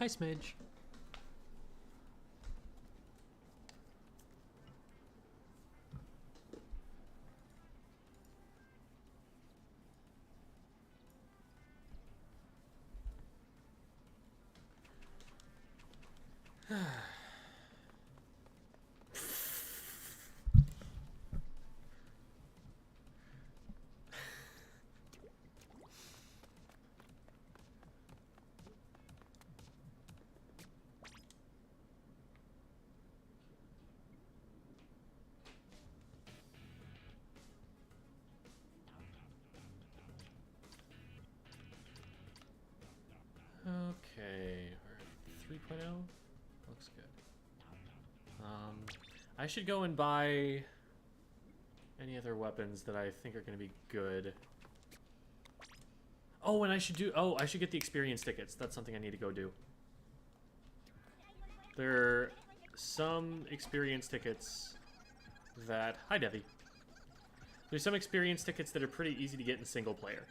Hi, Smidge. Okay, 3.0 looks good. I should go and buy any other weapons that I think are going to be good. Oh, and I should get the experience tickets. That's something I need to go do. There are some experience tickets that... Hi, Devi. There's some experience tickets that are pretty easy to get in single player.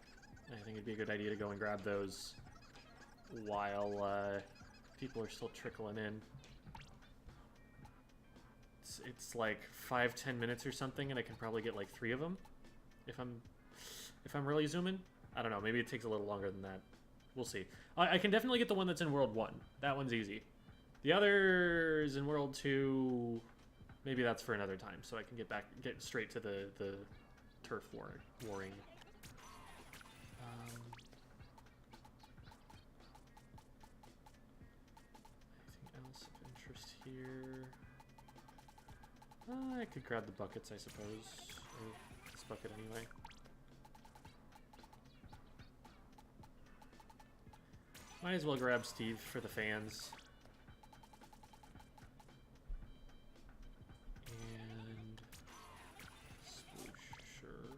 I think it'd be a good idea to go and grab those while people are still trickling in. It's like 5-10 minutes or something, and I can probably get like 3 of them if I'm really zooming. I don't know. Maybe it takes a little longer than that. We'll see. I can definitely get the one that's in World 1. That one's easy. The others in World 2, maybe that's for another time, so I can get straight to the turf warring. Anything else of interest here? I could grab the buckets, I suppose. Or this bucket anyway. Might as well grab Steve for the fans. And swoosh, sure.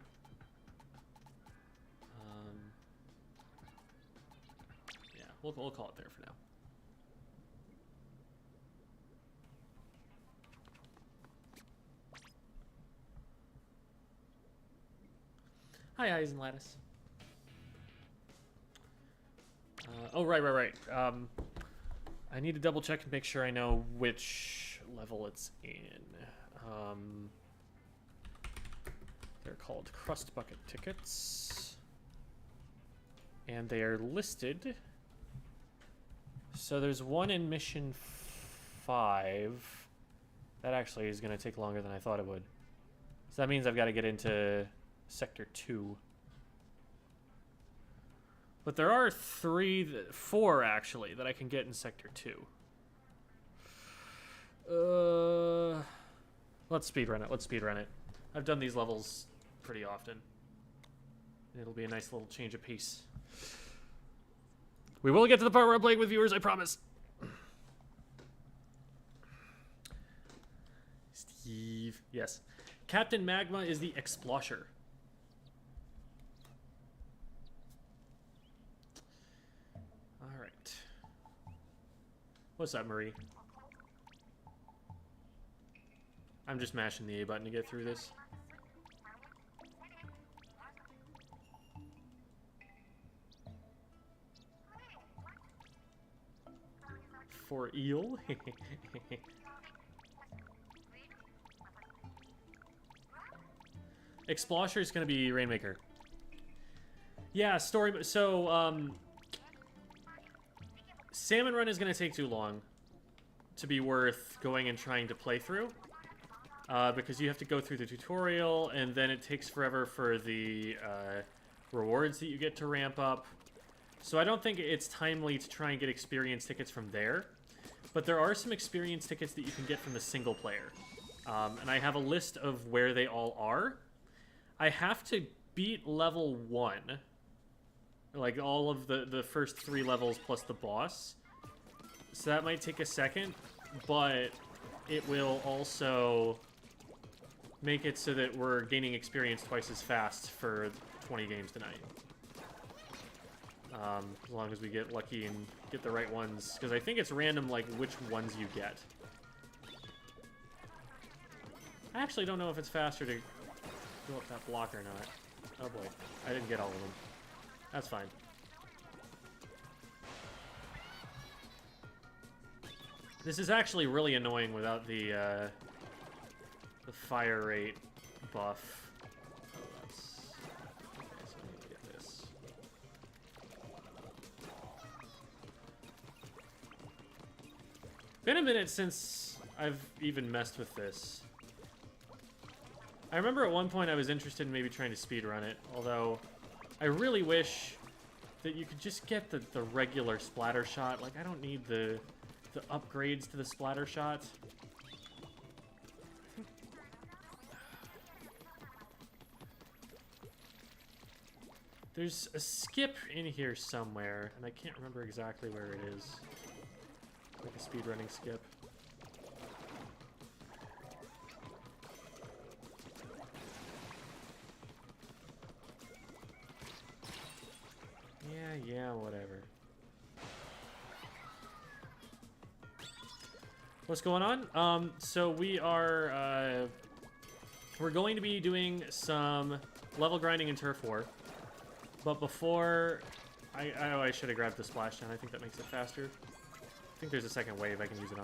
Yeah, we'll call it there for now. Hi, Eyes and Lattice. Oh, right. I need to double check and make sure I know which level it's in. They're called Crust Bucket tickets. And they are listed. So there's one in Mission 5. That actually is going to take longer than I thought it would. So that means I've got to get into Sector 2. But there are 4 actually that I can get in Sector 2. Let's speedrun it. I've done these levels pretty often. It'll be a nice little change of pace. We will get to the part where I'm playing with viewers, I promise. Steve. Yes. Captain Magma is the Explosher. Alright. What's up, Marie? I'm just mashing the A button to get through this. For eel? Explosher is going to be Rainmaker. Yeah, story... So, Salmon Run is going to take too long to be worth going and trying to play through. Because you have to go through the tutorial, and then it takes forever for the rewards that you get to ramp up. So I don't think it's timely to try and get experience tickets from there. But there are some experience tickets that you can get from the single player. And I have a list of where they all are. I have to beat level 1. Like all of the first 3 levels plus the boss. So that might take a second, but it will also make it so that we're gaining experience twice as fast for 20 games tonight. As long as we get lucky and get the right ones. Because I think it's random, like, which ones you get. I actually don't know if it's faster to go up that block or not. Oh boy, I didn't get all of them. That's fine. This is actually really annoying without the fire rate buff. Oh, that's... Okay, so I need to get this. Been a minute since I've even messed with this. I remember at one point I was interested in maybe trying to speedrun it, although I really wish that you could just get the regular splatter shot. Like, I don't need the upgrades to the splatter shot. There's a skip in here somewhere, and I can't remember exactly where it is. Like a speedrunning skip. Yeah, whatever. What's going on? So we are, we're going to be doing some level grinding in Turf War. But before, I should have grabbed the splashdown. I think that makes it faster. I think there's a second wave I can use it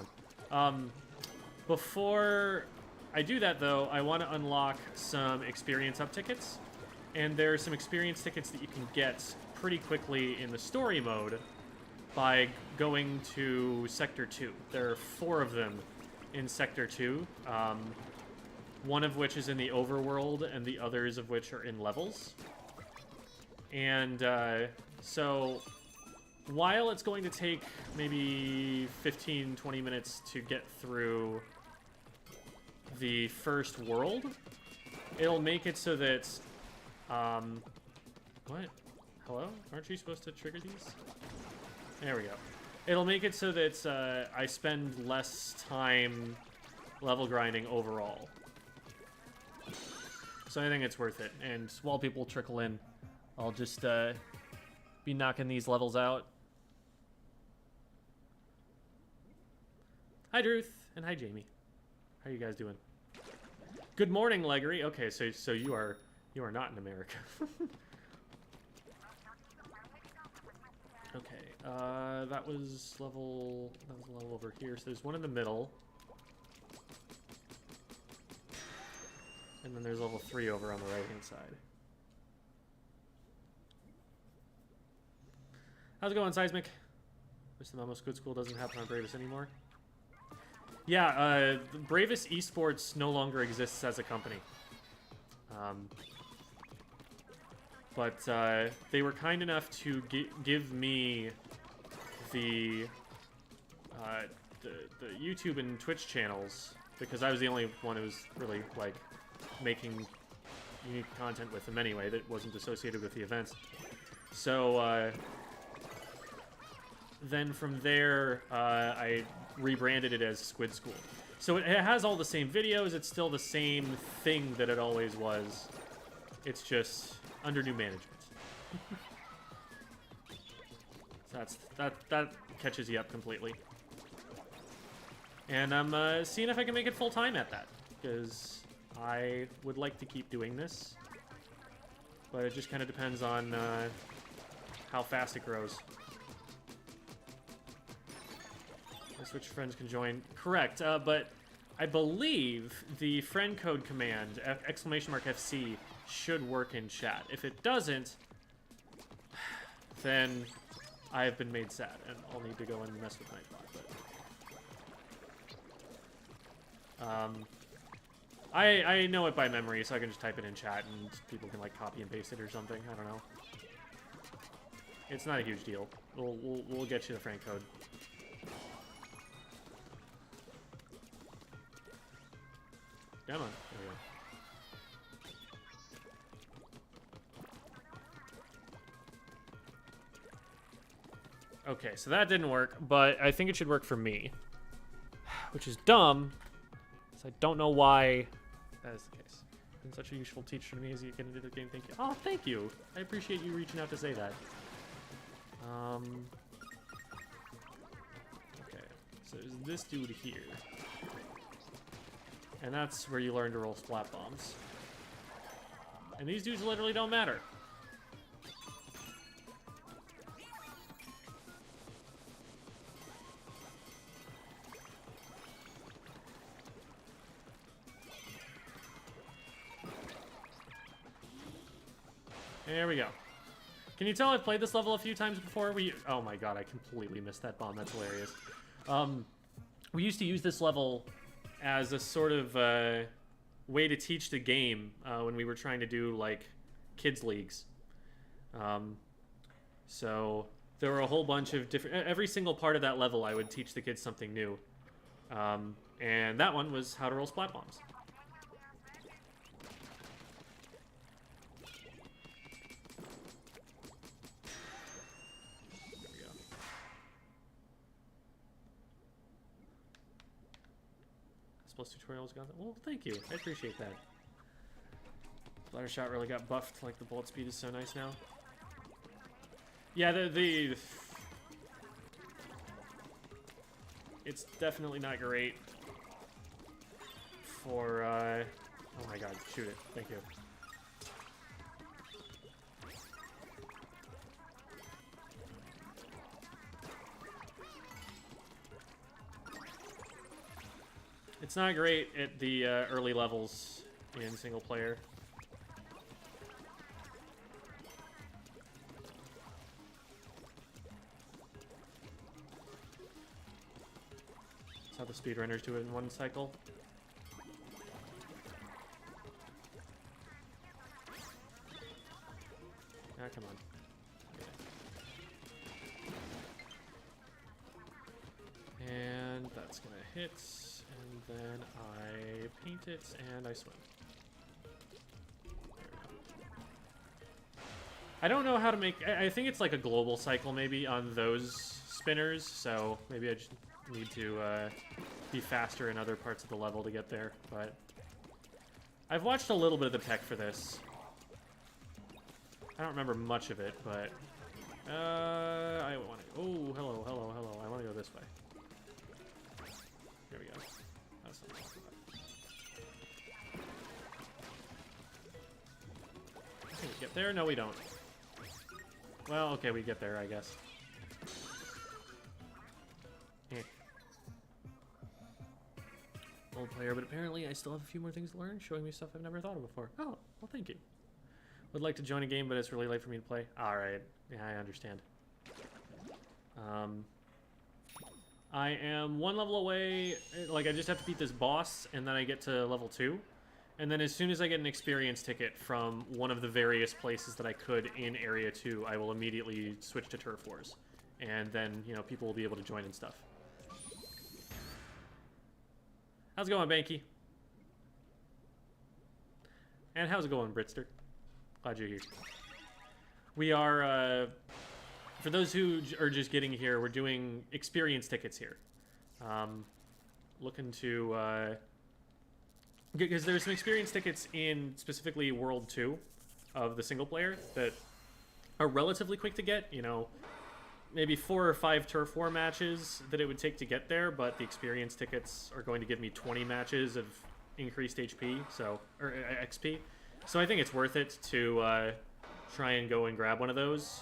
on. Before I do that, though, I want to unlock some experience up tickets. And there are some experience tickets that you can get pretty quickly in the story mode by going to Sector 2. There are 4 of them in Sector 2. One of which is in the overworld, and the others of which are in levels. And so while it's going to take maybe 15-20 minutes to get through the first world, it'll make it so that what? Hello? Aren't you supposed to trigger these? There we go. It'll make it so that I spend less time level grinding overall. So I think it's worth it. And while people trickle in, I'll just be knocking these levels out. Hi, Druth, and hi, Jamie. How are you guys doing? Good morning, Leggery. Okay, so you are not in America. Okay, that was a level over here. So there's one in the middle. And then there's level 3 over on the right-hand side. How's it going, Seismic? Wish the Mamos Good School doesn't happen on Bravus anymore. Yeah, Bravus Esports no longer exists as a company. But they were kind enough to give me the YouTube and Twitch channels, because I was the only one who was really, like, making unique content with them anyway that wasn't associated with the events. So then from there, I rebranded it as Squid School. So it has all the same videos. It's still the same thing that it always was. It's just under new management. So that catches you up completely. And I'm seeing if I can make it full time at that, because I would like to keep doing this, but it just kind of depends on how fast it grows. Switch friends can join. Correct, but I believe the friend code command, !FC, should work in chat. If it doesn't, then I have been made sad, and I'll need to go and mess with Nightbot. But I know it by memory, so I can just type it in chat, and people can like copy and paste it or something. I don't know. It's not a huge deal. We'll get you the friend code. Come on. There we go. Okay, so that didn't work, but I think it should work for me. Which is dumb, so I don't know why that is the case. Been such a useful teacher to me as you get into the game. Thank you. Oh, thank you. I appreciate you reaching out to say that. Okay, so there's this dude here. And that's where you learn to roll splat bombs. And these dudes literally don't matter. There we go. Can you tell I've played this level a few times before? Oh my god, I completely missed that bomb. That's hilarious. We used to use this level as a sort of way to teach the game when we were trying to do, like, kids leagues. So there were a whole bunch of different... Every single part of that level, I would teach the kids something new. And that one was how to roll splat bombs. There we go. Plus tutorials got that. Well, thank you. I appreciate that. Splatter shot really got buffed. Like, the bullet speed is so nice now. Yeah, it's definitely not great for, oh my god, shoot it. Thank you. It's not great at the early levels in single player. That's how the speedrunners do it in one cycle. Ah, come on. Okay. And that's gonna hit. And then I paint it, and I swim. There we go. I don't know how to make... I think it's like a global cycle, maybe, on those spinners, so maybe I just need to be faster in other parts of the level to get there, but... I've watched a little bit of the tech for this. I don't remember much of it, but... I want to... Oh, hello, hello, hello. I want to go this way. Here we go. That's not okay, we get there? No, we don't. Well, okay, we get there, I guess. Eh. Old player, but apparently I still have a few more things to learn, showing me stuff I've never thought of before. Oh, well, thank you. Would like to join a game, but it's really late for me to play. Alright. Yeah, I understand. I am one level away. Like, I just have to beat this boss, and then I get to level 2. And then as soon as I get an experience ticket from one of the various places that I could in Area 2, I will immediately switch to Turf Wars. And then, you know, people will be able to join and stuff. How's it going, Banky? And how's it going, Britster? Glad you're here. We are, for those who are just getting here, we're doing experience tickets here. Looking to, because there's some experience tickets in specifically World 2 of the single player that are relatively quick to get, you know, maybe 4 or 5 Turf War matches that it would take to get there, but the experience tickets are going to give me 20 matches of increased HP, so, or XP. So I think it's worth it to try and go and grab one of those.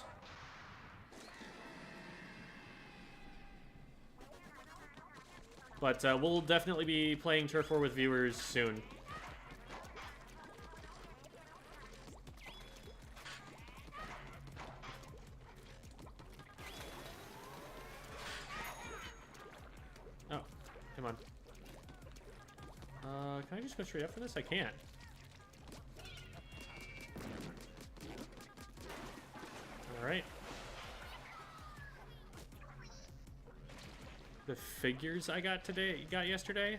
But we'll definitely be playing Turf War with viewers soon. Oh, come on. Can I just go straight up for this? I can't. Alright. The figures I got yesterday?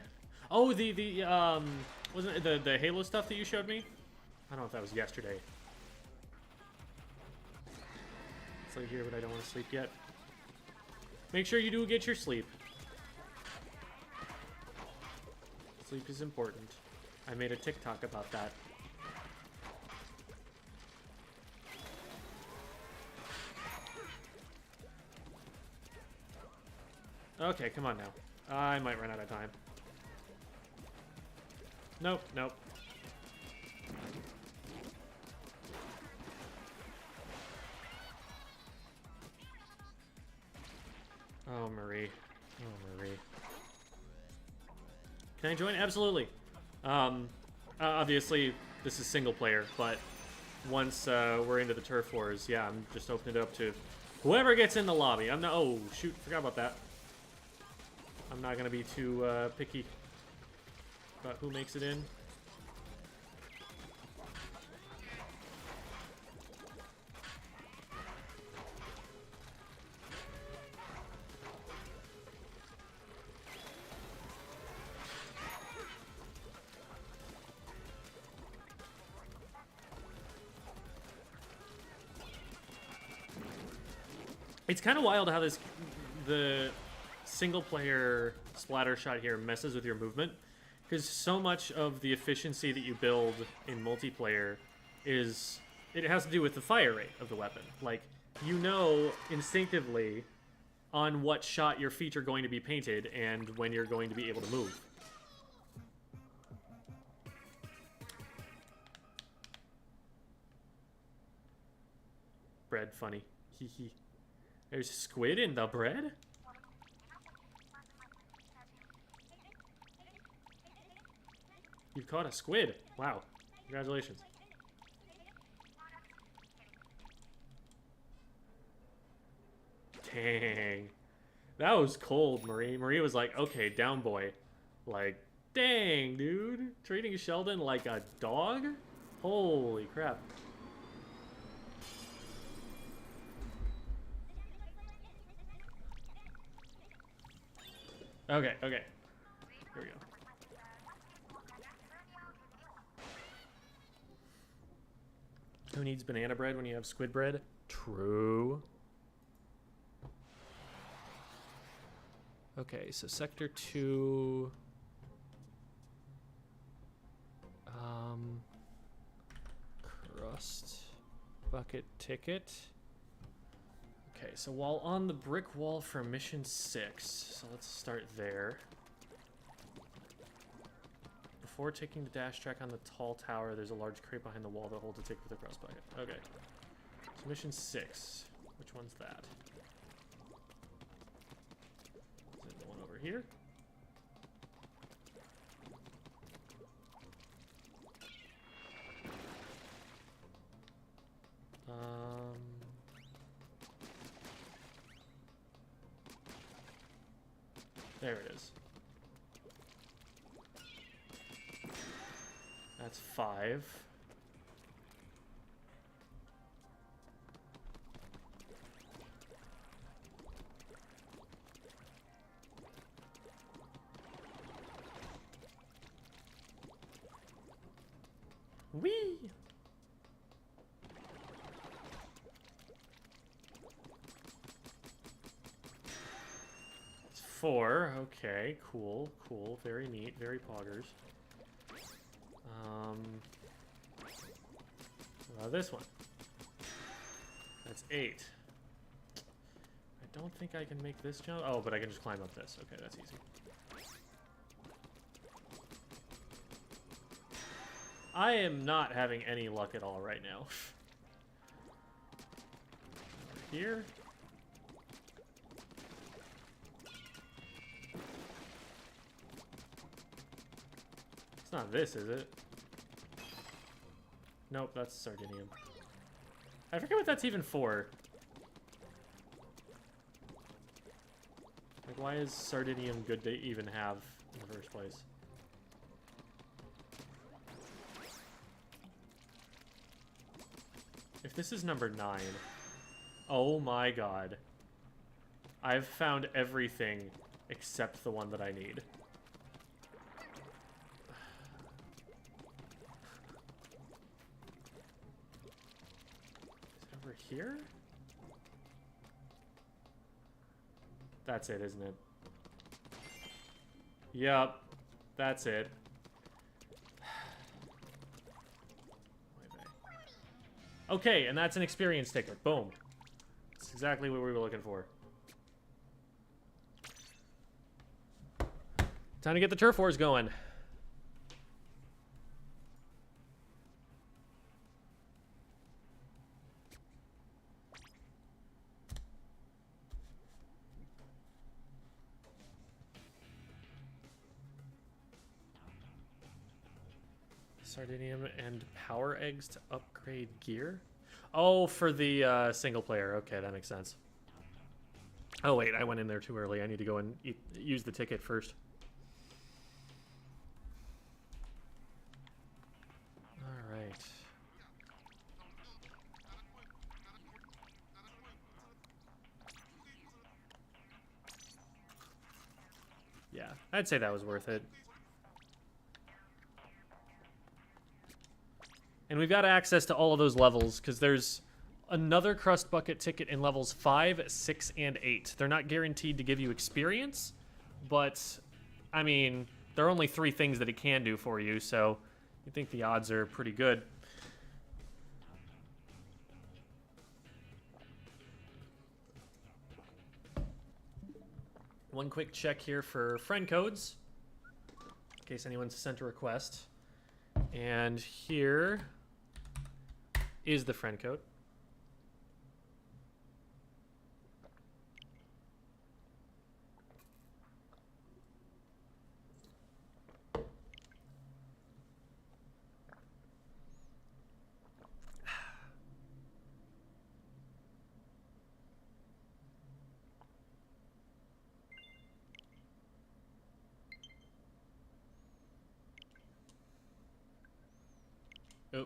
Oh, wasn't it the Halo stuff that you showed me? I don't know if that was yesterday. It's like here, but I don't want to sleep yet. Make sure you do get your sleep. Sleep is important. I made a TikTok about that. Okay, come on now. I might run out of time. Nope, nope. Oh, Marie. Oh, Marie. Can I join? Absolutely. Obviously, this is single player, but once we're into the turf wars. Yeah, I'm just opening it up to whoever gets in the lobby. I'm not. Oh shoot, forgot about that. I'm not gonna be too picky about who makes it in. It's kind of wild how the single player splatter shot here messes with your movement, because so much of the efficiency that you build in multiplayer it has to do with the fire rate of the weapon. Like, you know instinctively on what shot your feet are going to be painted and when you're going to be able to move. Bread funny. Hee hee. There's squid in the bread? You've caught a squid. Wow. Congratulations. Dang. That was cold, Marie. Marie was like, okay, down boy. Like, dang, dude. Treating Sheldon like a dog? Holy crap. Okay, okay. Here we go. Who needs banana bread when you have squid bread? True. Okay, so Sector 2... Crust... Bucket ticket... Okay, so while on the brick wall for mission 6, so let's start there. Before taking the dash track on the tall tower, there's a large crate behind the wall that holds a ticket with a cross bucket. Okay. So mission 6. Which one's that? Is it the one over here? There it is. That's 5. Whee! It's 4. Okay, cool, cool. Very neat, very poggers. This one. That's 8. I don't think I can make this jump. Oh, but I can just climb up this. Okay, that's easy. I am not having any luck at all right now. Over here. It's not this, is it? Nope, that's Sardinium. I forget what that's even for. Like, why is Sardinium good to even have in the first place? If this is number 9, oh my god. I've found everything except the one that I need. Here? That's it, isn't it? Yup. That's it. Okay, and that's an experience ticket. Boom. That's exactly what we were looking for. Time to get the turf wars going. Sardinium and power eggs to upgrade Trade gear? Oh, for the single player. Okay, that makes sense. Oh, wait, I went in there too early. I need to go and use the ticket first. All right. Yeah, I'd say that was worth it. And we've got access to all of those levels, because there's another Crust Bucket ticket in levels 5, 6, and 8. They're not guaranteed to give you experience, but, I mean, there are only 3 things that it can do for you, so I think the odds are pretty good. One quick check here for friend codes, in case anyone's sent a request. And here is the friend code. Oh.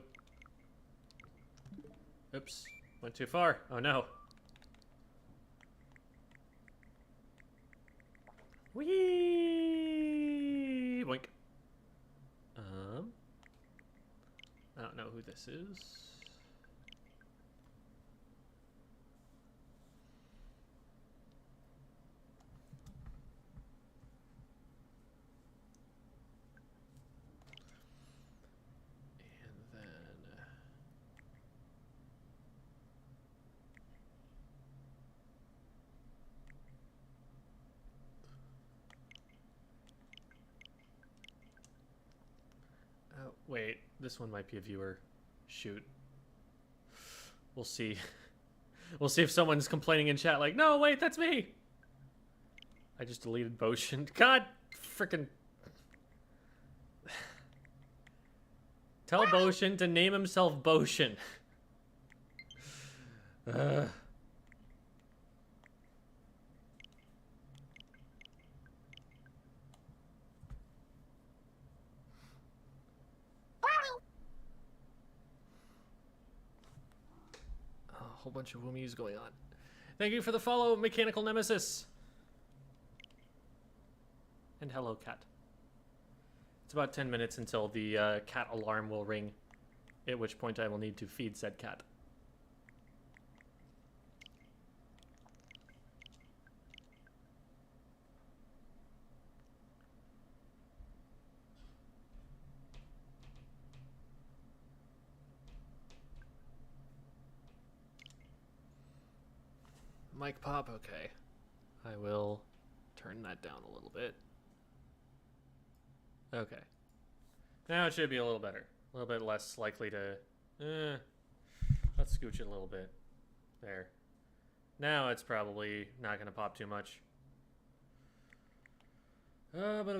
Oops. Went too far. Oh no. Whee! Boink. I don't know who this is. Wait, this one might be a viewer. Shoot. We'll see. We'll see if someone's complaining in chat like, no, wait, that's me. I just deleted Boshin. God frickin'. Tell Boshin to name himself Boshin. Whole bunch of woomies going on. Thank you for the follow, Mechanical Nemesis. And hello, cat. It's about 10 minutes until the cat alarm will ring, at which point I will need to feed said cat. Mic pop, okay. I will turn that down a little bit. Okay. Now it should be a little better. A little bit less likely to... let's scooch it a little bit. There. Now it's probably not going to pop too much. I don't know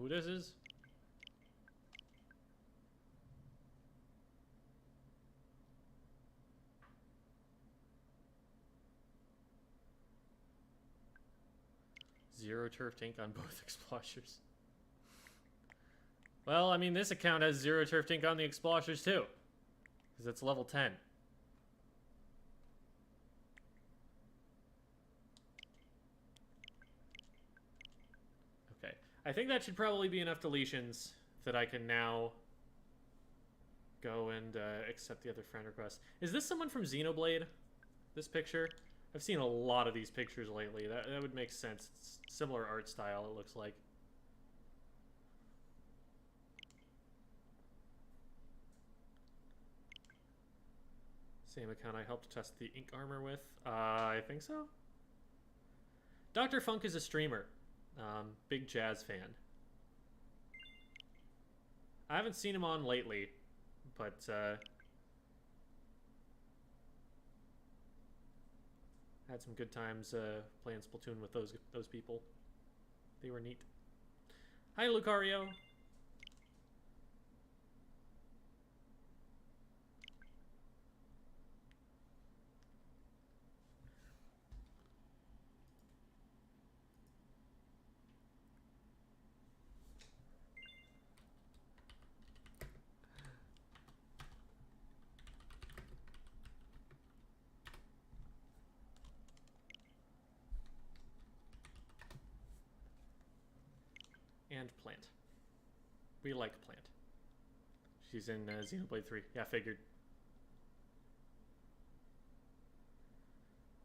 who this is. Zero turf tank on both Exploshers. Well, I mean, this account has zero turf tank on the Exploshers too, because it's level 10. Okay, I think that should probably be enough deletions that I can now go and accept the other friend request. Is this someone from Xenoblade? This picture? I've seen a lot of these pictures lately. That would make sense. It's similar art style, it looks like. Same account I helped test the ink armor with. I think so. Dr. Funk is a streamer. Big jazz fan. I haven't seen him on lately, but Had some good times playing Splatoon with those people. They were neat. Hi, Lucario. And Plant. We like Plant. She's in Xenoblade 3. Yeah, figured.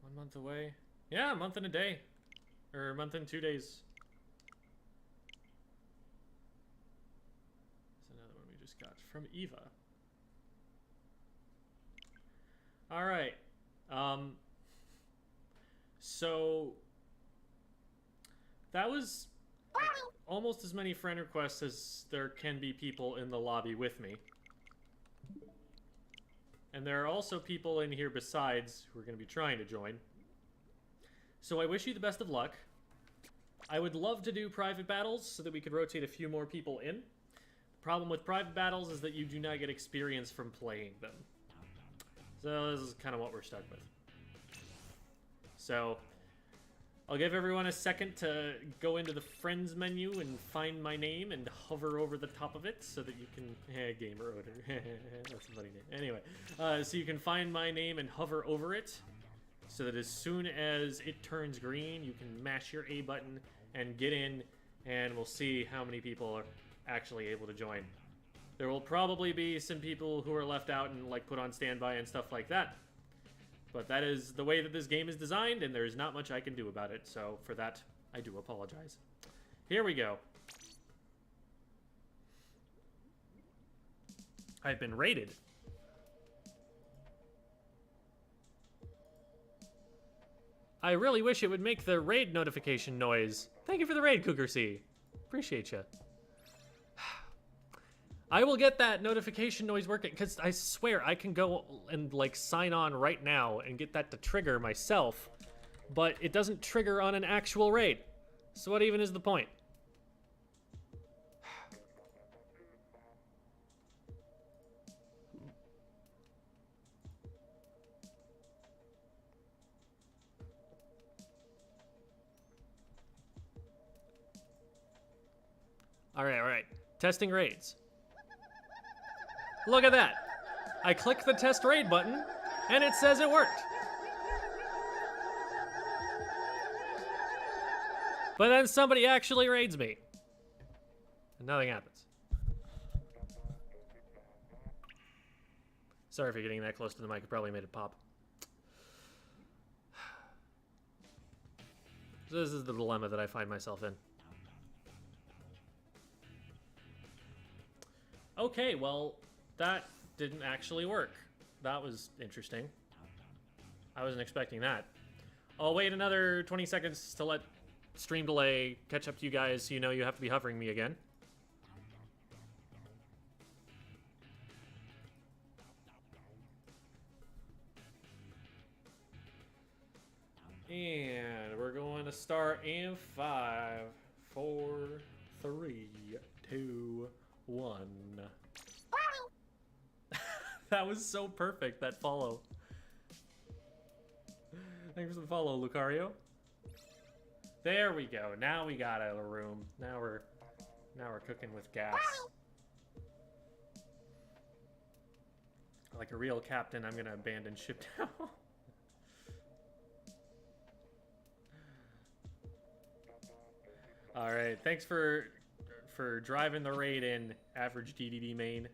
1 month away. Yeah, a month and a day. Or a month and 2 days. That's another one we just got from Eva. Alright. So that was almost as many friend requests as there can be people in the lobby with me. And there are also people in here besides who are going to be trying to join. So I wish you the best of luck. I would love to do private battles so that we could rotate a few more people in. The problem with private battles is that you do not get experience from playing them. So this is kind of what we're stuck with. So I'll give everyone a second to go into the friends menu and find my name and hover over the top of it so that you can... gamer odor. That's a funny name. Anyway, so you can find my name and hover over it so that as soon as it turns green, you can mash your A button and get in, and we'll see how many people are actually able to join. There will probably be some people who are left out and like put on standby and stuff like that. But that is the way that this game is designed, and there's not much I can do about it. So for that, I do apologize. Here we go. I've been raided. I really wish it would make the raid notification noise. Thank you for the raid, Cougar C. Appreciate you. I will get that notification noise working, because I swear I can go and like sign on right now and get that to trigger myself, but it doesn't trigger on an actual raid. So what even is the point? All right. Testing raids. Look at that. I click the test raid button, and it says it worked. But then somebody actually raids me. And nothing happens. Sorry if you're getting that close to the mic. It probably made it pop. So this is the dilemma that I find myself in. Okay, well, that didn't actually work. That was interesting. I wasn't expecting that. I'll wait another 20 seconds to let stream delay catch up to you guys so you know you have to be hovering me again. And we're going to start in 5, 4, 3, 2, 1. That was so perfect, that follow. Thanks for the follow, Lucario. There we go. Now we got out of the room. Now we're cooking with gas. Like a real captain, I'm gonna abandon ship now. All right, thanks for driving the raid in, average DDD main.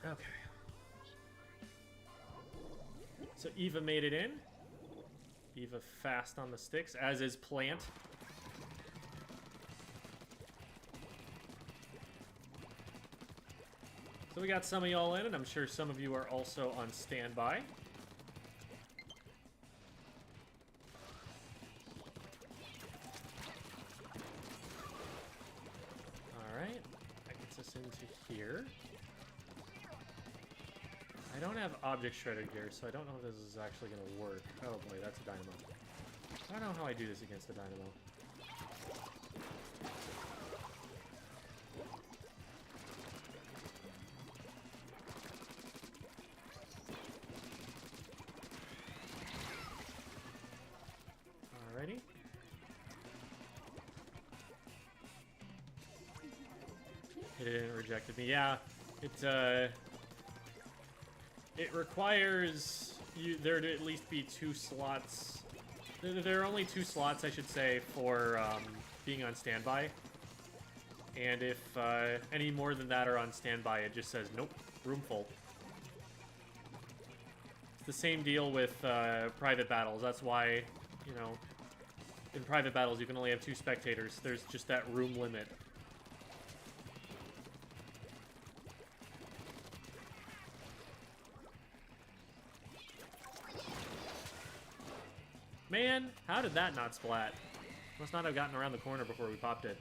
Okay. So Eva made it in. Eva fast on the sticks, as is Plant. So we got some of y'all in, and I'm sure some of you are also on standby. into here. I don't have object shredder gear, so I don't know if this is actually going to work. Oh boy, that's a dynamo. I don't know how I do this against the dynamo. Alrighty. It didn't rejected me. Yeah, it requires there to at least be 2 slots. There are only 2 slots, I should say, for being on standby. And if any more than that are on standby, it just says, nope, room full. It's the same deal with private battles. That's why, you know, in private battles you can only have 2 spectators. There's just that room limit. Man, how did that not splat? Must not have gotten around the corner before we popped it.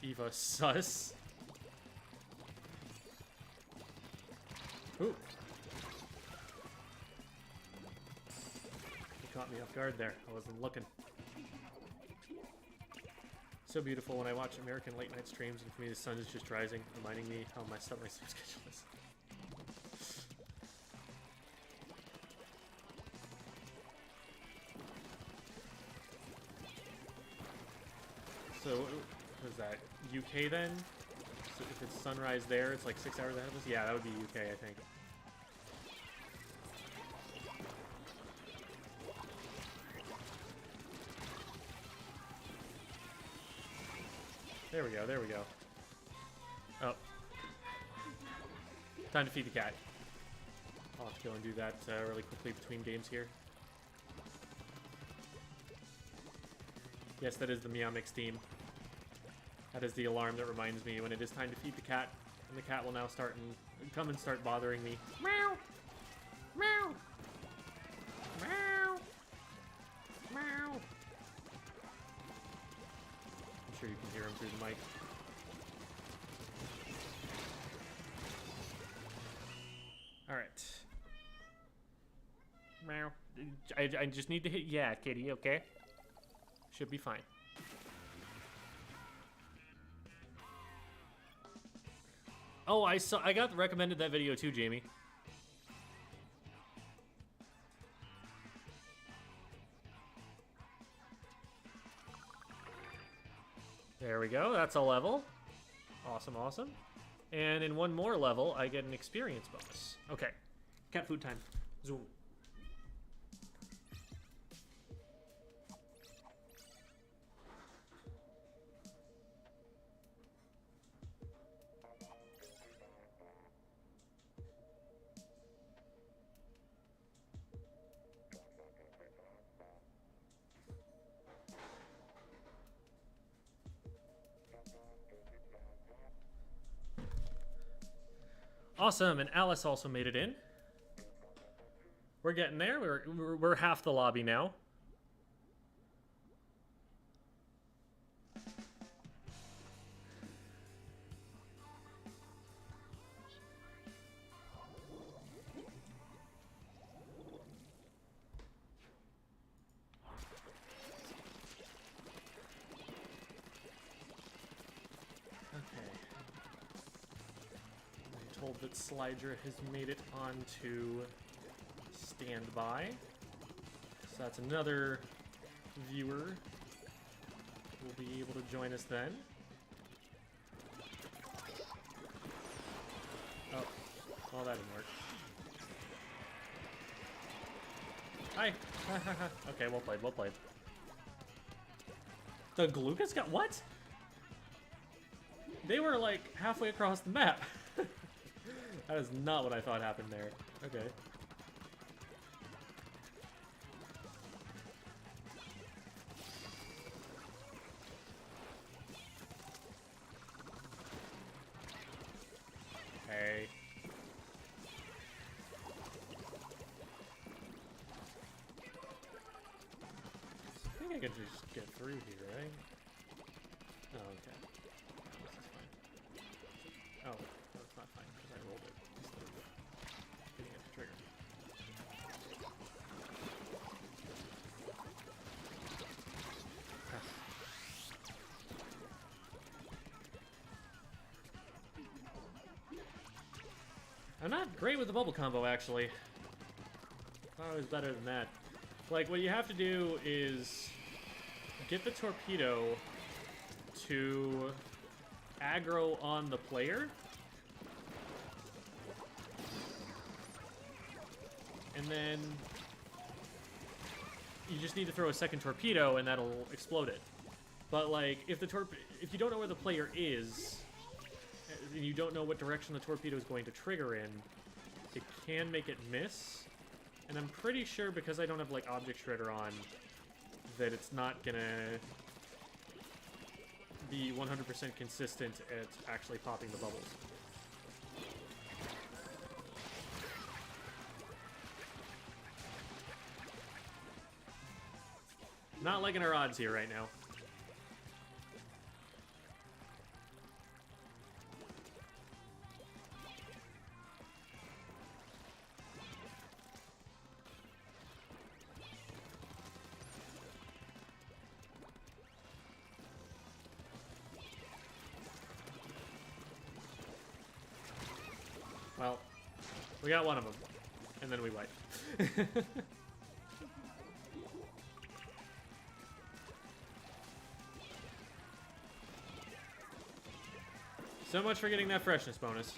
Eva sus. Ooh. You caught me off guard there. I wasn't looking. So beautiful when I watch American late night streams and for me the sun is just rising, reminding me how messed up my sleep schedule is. So, what is that? UK then? So if it's sunrise there, it's like 6 hours ahead of us? Yeah, that would be UK, I think. There we go, there we go. Oh. Time to feed the cat. I'll have to go and do that really quickly between games here. Yes, that is the Meow Mix theme. That is the alarm that reminds me when it is time to feed the cat. And the cat will now start and come and start bothering me. Meow! Meow! Meow! Meow! I'm sure you can hear him through the mic. Alright. Meow. I just need to hit yeah, kitty, okay? Should be fine. Oh, I got recommended that video too, Jamie. There we go, that's a level. Awesome, awesome. And in one more level, I get an experience bonus. Okay, cat food time. Zoom. Awesome, and Alice also made it in. We're getting there. We're half the lobby now. That Slydra has made it onto standby. So that's another viewer who will be able to join us then. Oh, well that didn't work. Hi! Okay, well played, well played. The Glukas got what? They were like halfway across the map. That is not what I thought happened there. Okay. Hey. I can just get through here, right? Oh, okay. This is fine. Oh, no, it's not fine, because I rolled it instead of getting it to trigger. I'm not great with the bubble combo, actually. Thought I was better than that. Like, what you have to do is get the torpedo to aggro on the player. And then you just need to throw a second torpedo and that'll explode it. But like, if you don't know where the player is, and you don't know what direction the torpedo is going to trigger in, it can make it miss. And I'm pretty sure, because I don't have, like, Object Shredder on, that it's not gonna be 100% consistent at actually popping the bubbles. Not liking our odds here right now. Well, we got one of them, and then we wipe. So much for getting that freshness bonus.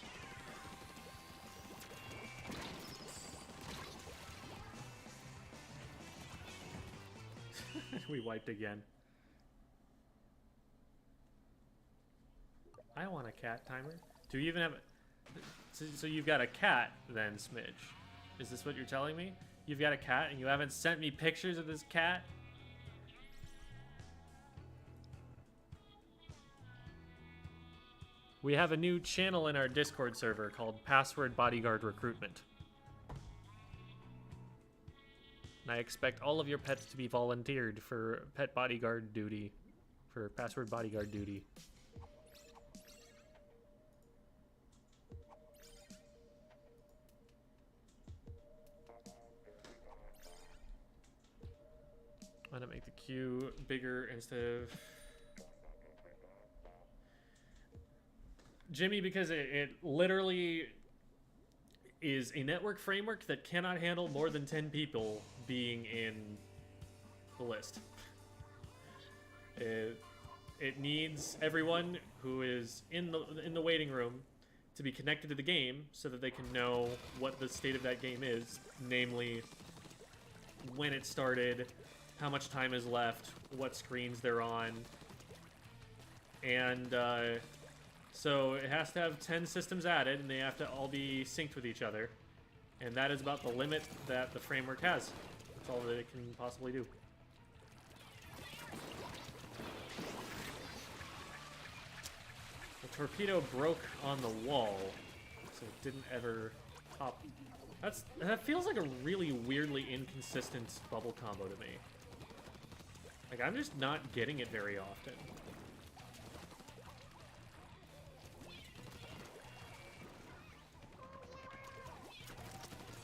We wiped again. I want a cat timer. Do you even have... So you've got a cat, then, Smidge. Is this what you're telling me? You've got a cat, and you haven't sent me pictures of this cat? We have a new channel in our Discord server called Password Bodyguard Recruitment. And I expect all of your pets to be volunteered for pet bodyguard duty. For password bodyguard duty. I'm gonna make the queue bigger instead of Jimmy, because it literally is a network framework that cannot handle more than 10 people being in the list. It needs everyone who is in the waiting room to be connected to the game so that they can know what the state of that game is, namely when it started, how much time is left, what screens they're on, and so it has to have 10 systems added, and they have to all be synced with each other, and that is about the limit that the framework has. That's all that it can possibly do. The torpedo broke on the wall, so it didn't ever pop. That feels like a really weirdly inconsistent bubble combo to me. Like, I'm just not getting it very often.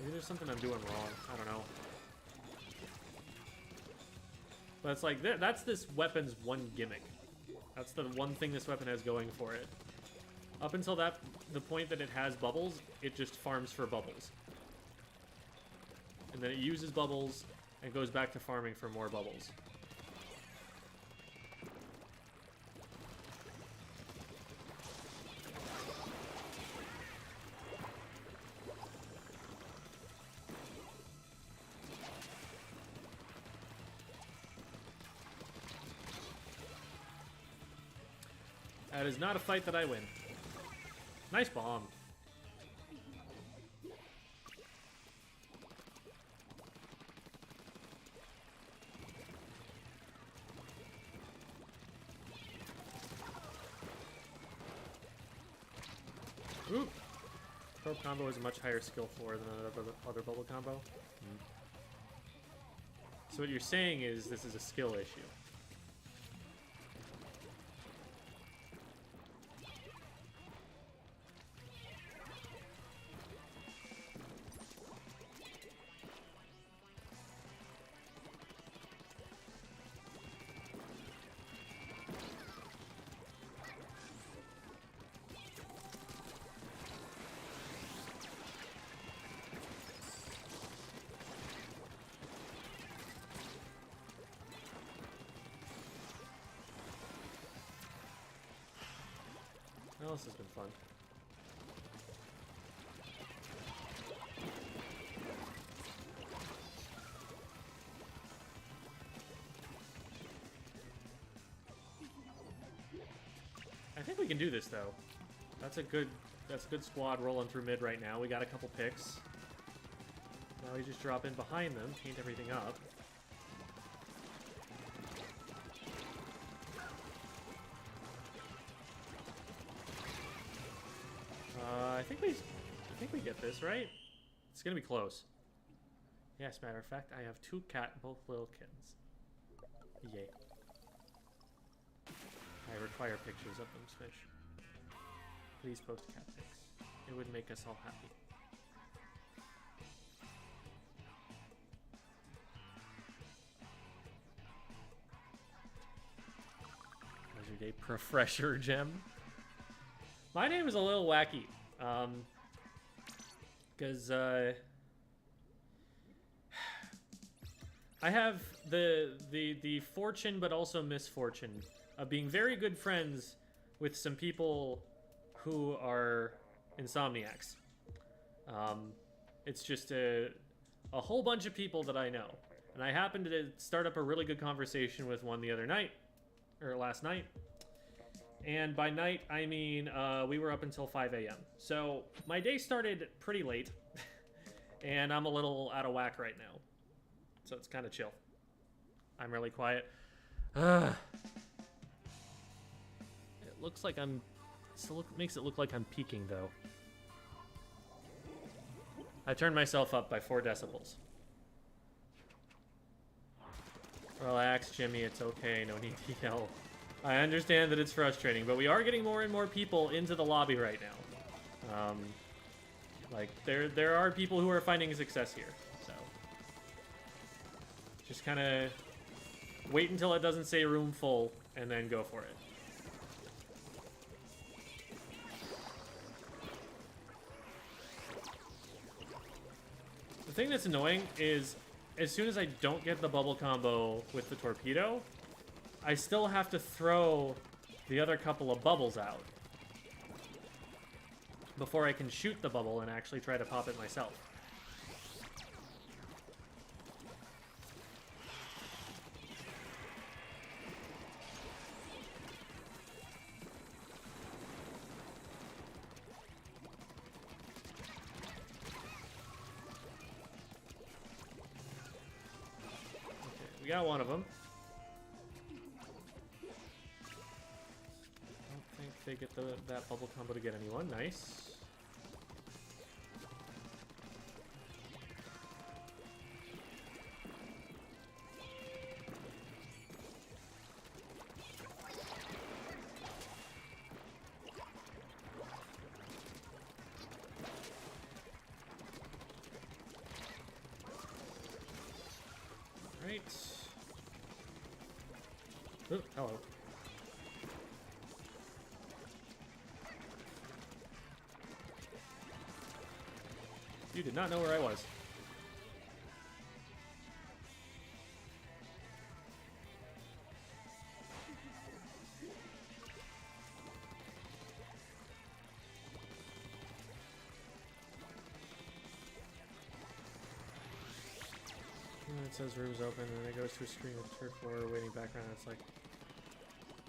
Maybe there's something I'm doing wrong. I don't know. But it's like, that's this weapon's one gimmick. That's the one thing this weapon has going for it. Up until the point that it has bubbles, it just farms for bubbles. And then it uses bubbles and goes back to farming for more bubbles. That is not a fight that I win. Nice bomb. Ooh. Probe combo is a much higher skill floor than other bubble combo. So what you're saying is this is a skill issue. Well, this has been fun. I think we can do this though. That's a good squad rolling through mid right now. We got a couple picks. Now we just drop in behind them, paint everything up. I think we get this, right? It's gonna be close. Yes, matter of fact, I have 2 cat, both little kittens. Yay. I require pictures of them, Swish. Please post cat pics. It would make us all happy. How's your day, Professor Gem? My name is a little wacky. Because I have the fortune but also misfortune of being very good friends with some people who are insomniacs. It's just a whole bunch of people that I know. And I happened to start up a really good conversation with one the other night, or last night. And by night, I mean we were up until 5 a.m. So my day started pretty late, and I'm a little out of whack right now. So it's kind of chill. I'm really quiet. It looks like I'm... makes it look like I'm peaking, though. I turned myself up by 4 decibels. Relax, Jimmy. It's okay. No need to yell. I understand that it's frustrating, but we are getting more and more people into the lobby right now. Like, there are people who are finding success here, so... Just kind of wait until it doesn't say room full, and then go for it. The thing that's annoying is, as soon as I don't get the bubble combo with the torpedo, I still have to throw the other couple of bubbles out before I can shoot the bubble and actually try to pop it myself. Okay, we got one of them. They get that bubble combo to get anyone. Nice. Right. Oh, hello. You did not know where I was. And it says room's open, and it goes to a screen with third floor waiting background. It's like,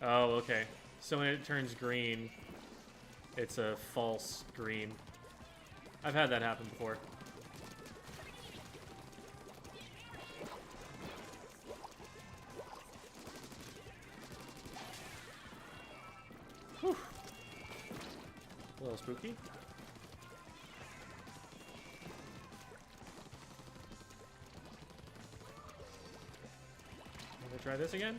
oh, okay. So when it turns green, it's a false green. I've had that happen before. Whew. A little spooky. try this again?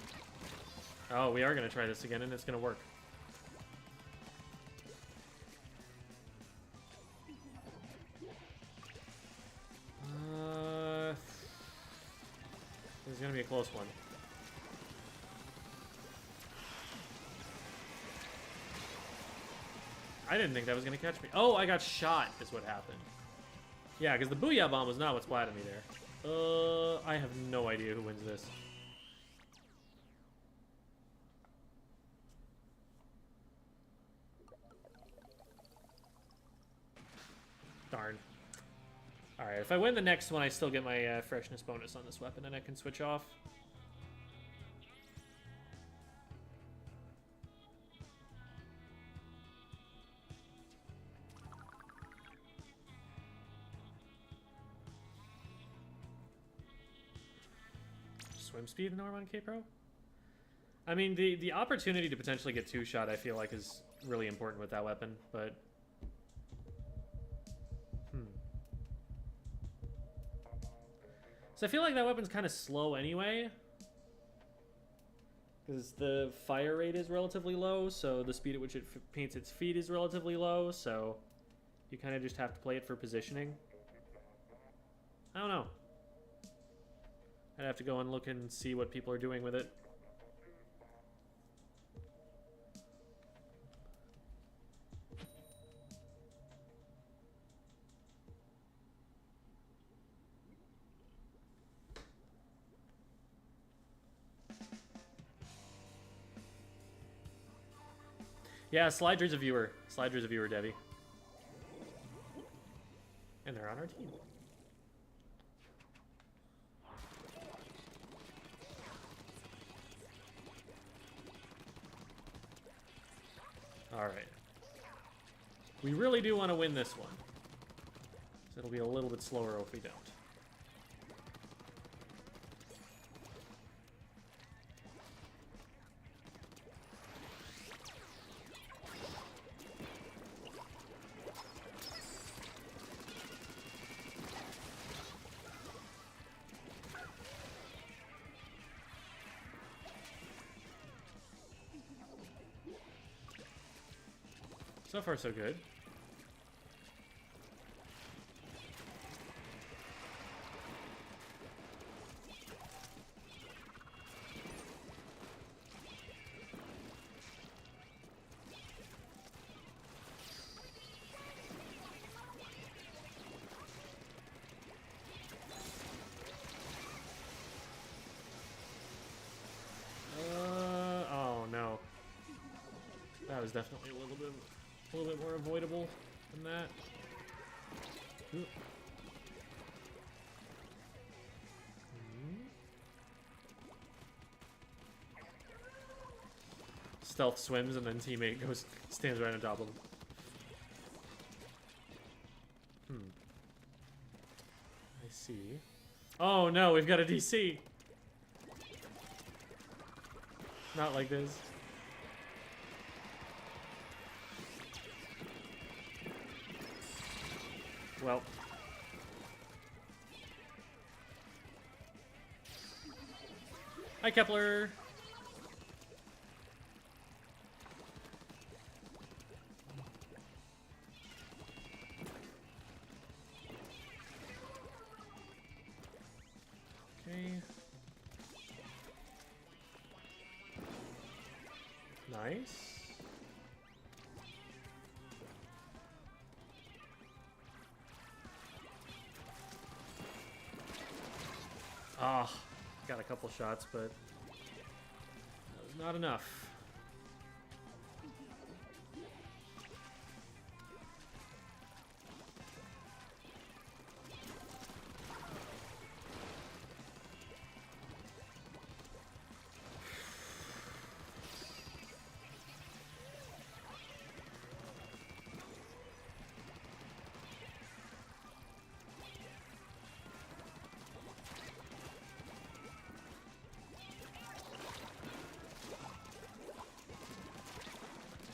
Oh, we are gonna try this again, and it's gonna work. This is gonna be a close one. I didn't think that was gonna catch me. Oh, I got shot is what happened. Yeah, because the Booyah Bomb was not what splatted me there. I have no idea who wins this. Darn. Alright, if I win the next one, I still get my freshness bonus on this weapon, and I can switch off. Swim speed norm on K-Pro? I mean, the opportunity to potentially get two-shot, I feel like, is really important with that weapon, but... So I feel like that weapon's kind of slow anyway. Because the fire rate is relatively low, so the speed at which it paints its feet is relatively low, so you kind of just have to play it for positioning. I don't know. I'd have to go and look and see what people are doing with it. Yeah, Slider's a viewer. Slider's a viewer, Debbie. And they're on our team. Alright. We really do want to win this one. So it'll be a little bit slower if we don't. So far, so good. Oh no. That was definitely a little bit more avoidable than that. Ooh. Stealth swims and then teammate goes stands right on top of him. I see. Oh no, we've got a DC. Not like this. Well. Hi, Kepler. Okay. Nice. Ah, got a couple shots, but that was not enough.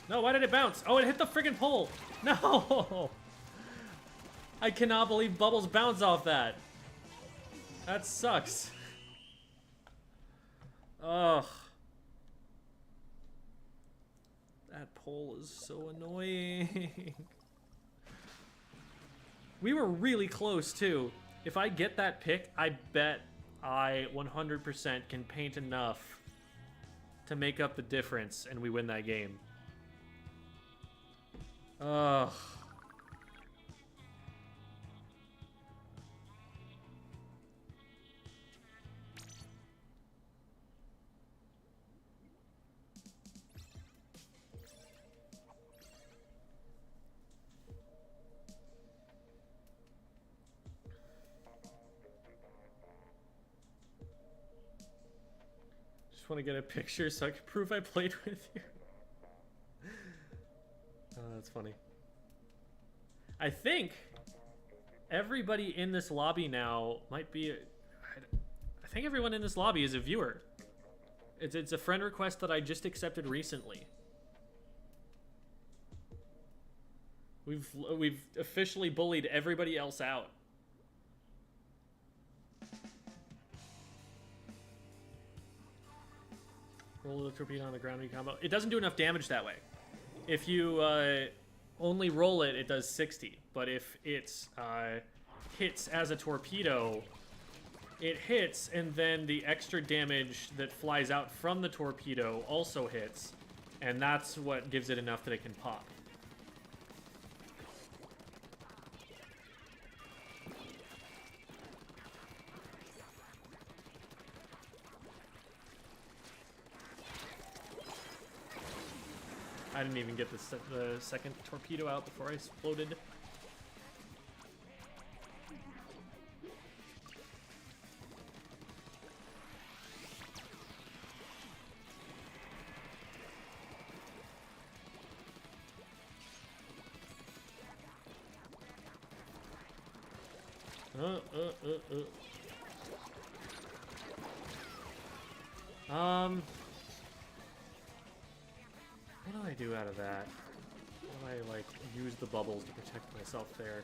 No, why did it bounce? Oh, it hit the friggin' pole. No! I cannot believe bubbles bounce off that. That sucks. Ugh. That pole is so annoying. We were really close, too. If I get that pick, I bet I 100% can paint enough to make up the difference, and we win that game. Ugh. Just want to get a picture so I can prove I played with you. Oh, that's funny. I think everybody in this lobby now might be... I think everyone in this lobby is a viewer. It's a friend request that I just accepted recently. We've officially bullied everybody else out. Roll the torpedo on the ground when you combo. It doesn't do enough damage that way. If you only roll it, it does 60. But if it's hits as a torpedo, it hits, and then the extra damage that flies out from the torpedo also hits, and that's what gives it enough that it can pop. I didn't even get the second torpedo out before I exploded. What do I do out of that? How do I, like, use the bubbles to protect myself there?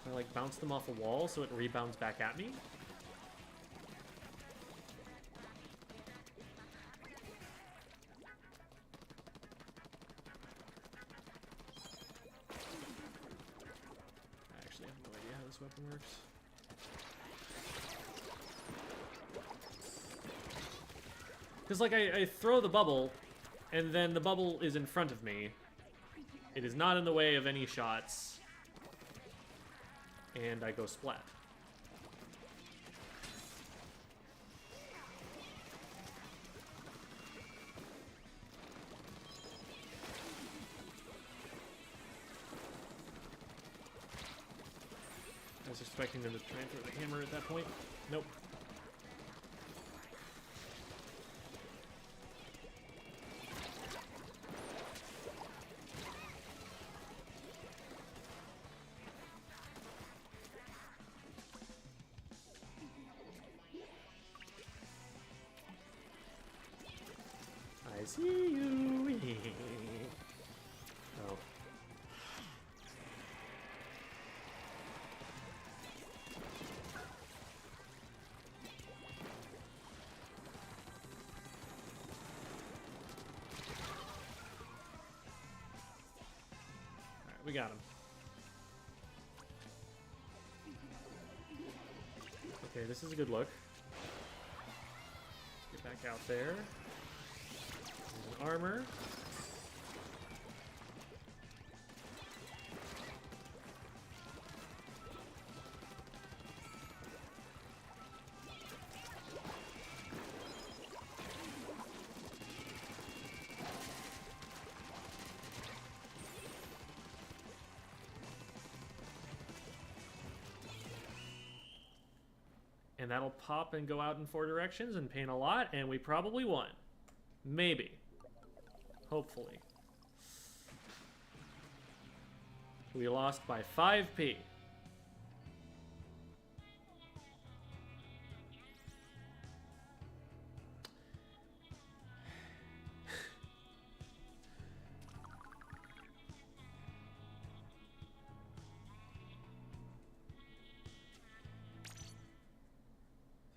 Can I, like, bounce them off a wall so it rebounds back at me? I actually have no idea how this weapon works. Because, like, I throw the bubble, and then the bubble is in front of me. It is not in the way of any shots. And I go splat. I was expecting them to try and throw the hammer at that point. Nope. I see you. Oh. Alright, we got him. Okay, this is a good look. Get back out there. Armor. And that'll pop and go out in 4 directions and paint a lot, and we probably won. Maybe. Hopefully. We lost by 5p.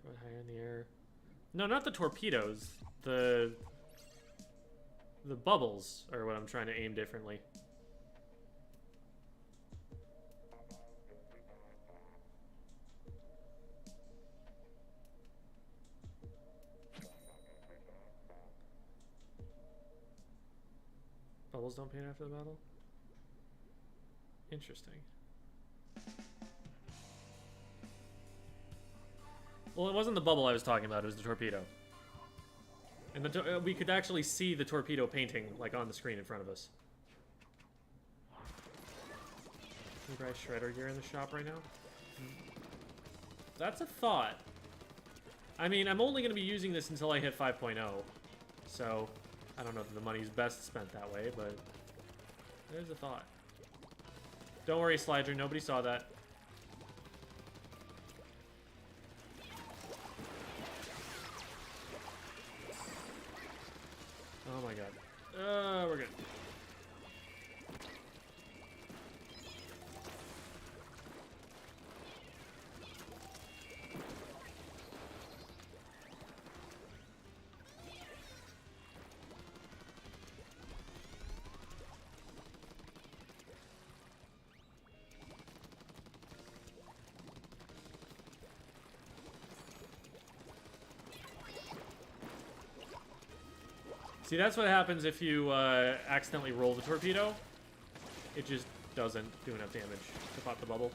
Throw it higher in the air. No, not the torpedoes. The bubbles are what I'm trying to aim differently. Bubbles don't paint after the battle? Interesting. Well, it wasn't the bubble I was talking about, it was the torpedo. And we could actually see the torpedo painting, like, on the screen in front of us. Can you buy shredder gear in the shop right now? That's a thought. I mean, I'm only going to be using this until I hit 5.0. So, I don't know if the money's best spent that way, but there's a thought. Don't worry, Slider, nobody saw that. Oh my god. We're good. See, that's what happens if you accidentally roll the torpedo. It just doesn't do enough damage to pop the bubble.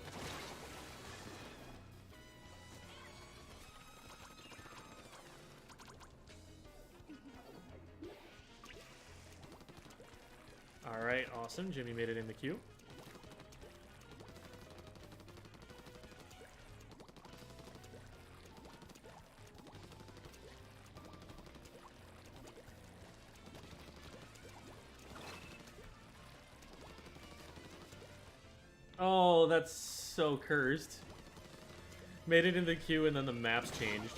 Alright, awesome. Jimmy made it in the queue. Oh, that's so cursed. Made it in the queue and then the maps changed.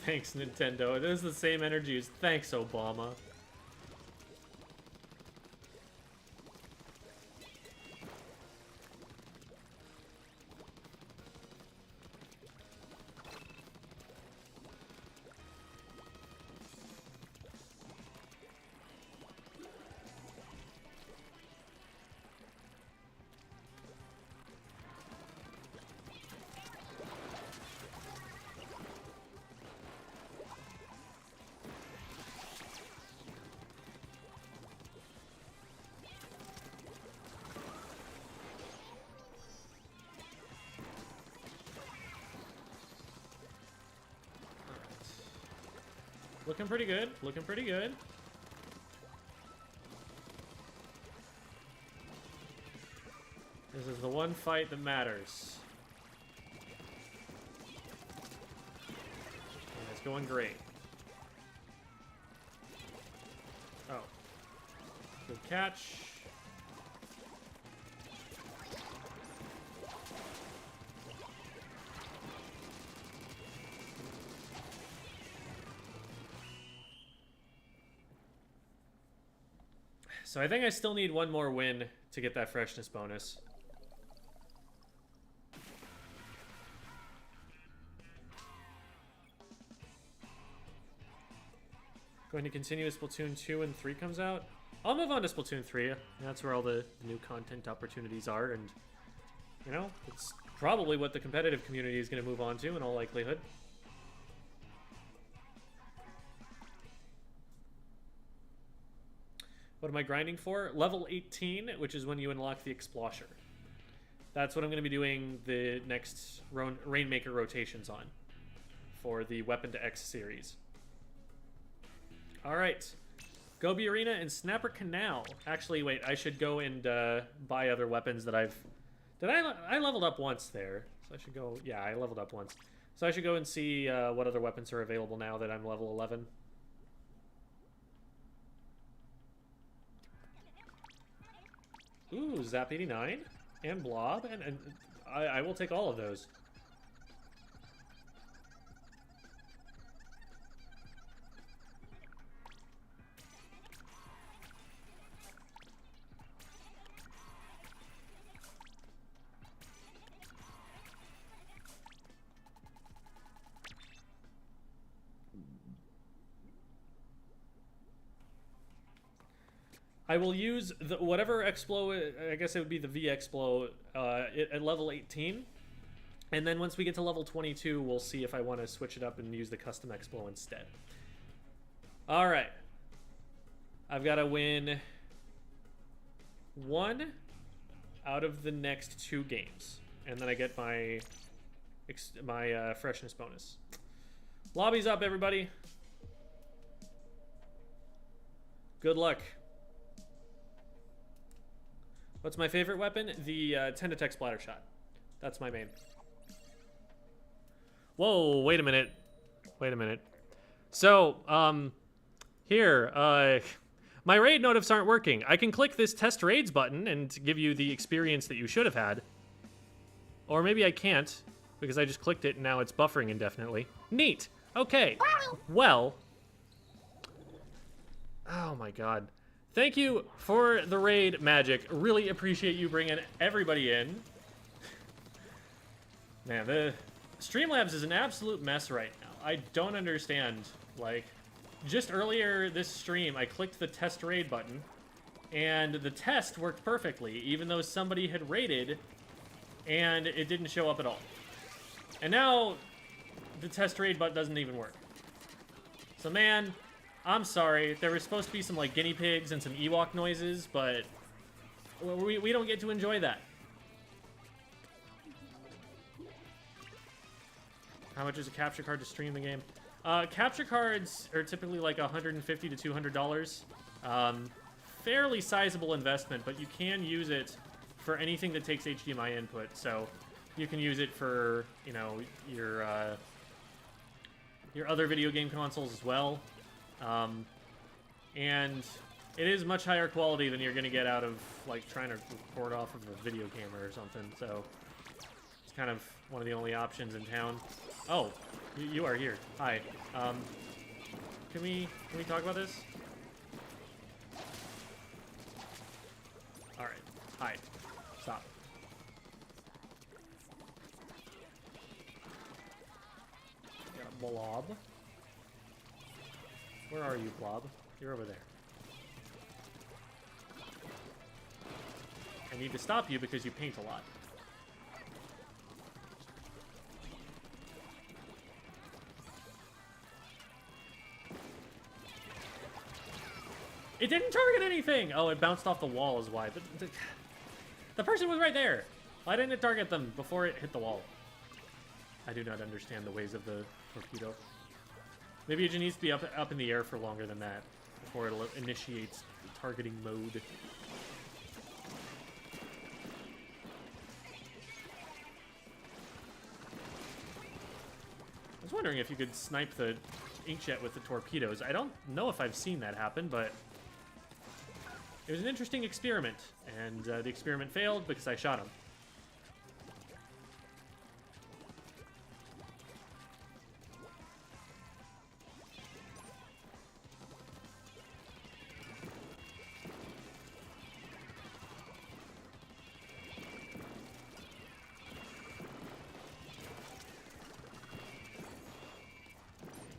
Thanks, Nintendo. It is the same energy as thanks, Obama. Looking pretty good. Looking pretty good. This is the one fight that matters. And it's going great. Oh. Good catch. So I think I still need one more win to get that freshness bonus. Going to continue as Splatoon 2 and 3 comes out. I'll move on to Splatoon 3. That's where all the new content opportunities are, and, you know, it's probably what the competitive community is going to move on to in all likelihood. What am I grinding for? Level 18, which is when you unlock the Explosher. That's what I'm going to be doing the next Rainmaker rotations on for the Weapon to X series. Alright. Gobi Arena and Snapper Canal. Actually, wait, I should go and buy other weapons that I've... I leveled up once there. So I should go... Yeah, I leveled up once. So I should go and see what other weapons are available now that I'm level 11. Ooh, Zap 89 and Blob, and I will take all of those. I will use whatever Explo, I guess it would be the V-Explo, at level 18. And then once we get to level 22, we'll see if I want to switch it up and use the custom Explo instead. All right. I've got to win 1 out of the next 2 games. And then I get my freshness bonus. Lobby's up, everybody. Good luck. What's my favorite weapon? The 10 Tech Splatter Shot. That's my main. Whoa, wait a minute. Wait a minute. So, here, my raid notifs aren't working. I can click this test raids button and give you the experience that you should have had. Or maybe I can't, because I just clicked it and now it's buffering indefinitely. Neat. Okay. Well. Oh my god. Thank you for the raid, Magic. Really appreciate you bringing everybody in. Man, the Streamlabs is an absolute mess right now. I don't understand. Like, just earlier this stream, I clicked the test raid button, and the test worked perfectly, even though somebody had raided, and it didn't show up at all. And now, the test raid button doesn't even work. So, man, I'm sorry. There was supposed to be some, like, guinea pigs and some Ewok noises, but we don't get to enjoy that. How much is a capture card to stream the game? Capture cards are typically like $150 to $200. Fairly sizable investment, but you can use it for anything that takes HDMI input. So you can use it for, you know, your other video game consoles as well. And it is much higher quality than you're going to get out of like trying to record off of a video camera or something. So it's kind of one of the only options in town. Oh, you are here. Hi. Can we talk about this? All right. Hi. Stop. Got a blob. Where are you, blob? You're over there. I need to stop you because you paint a lot. It didn't target anything! Oh, it bounced off the wall is why. The person was right there! Why didn't it target them before it hit the wall? I do not understand the ways of the torpedo. Maybe it just needs to be up in the air for longer than that before it initiates targeting mode. I was wondering if you could snipe the inkjet with the torpedoes. I don't know if I've seen that happen, but it was an interesting experiment, and the experiment failed because I shot him.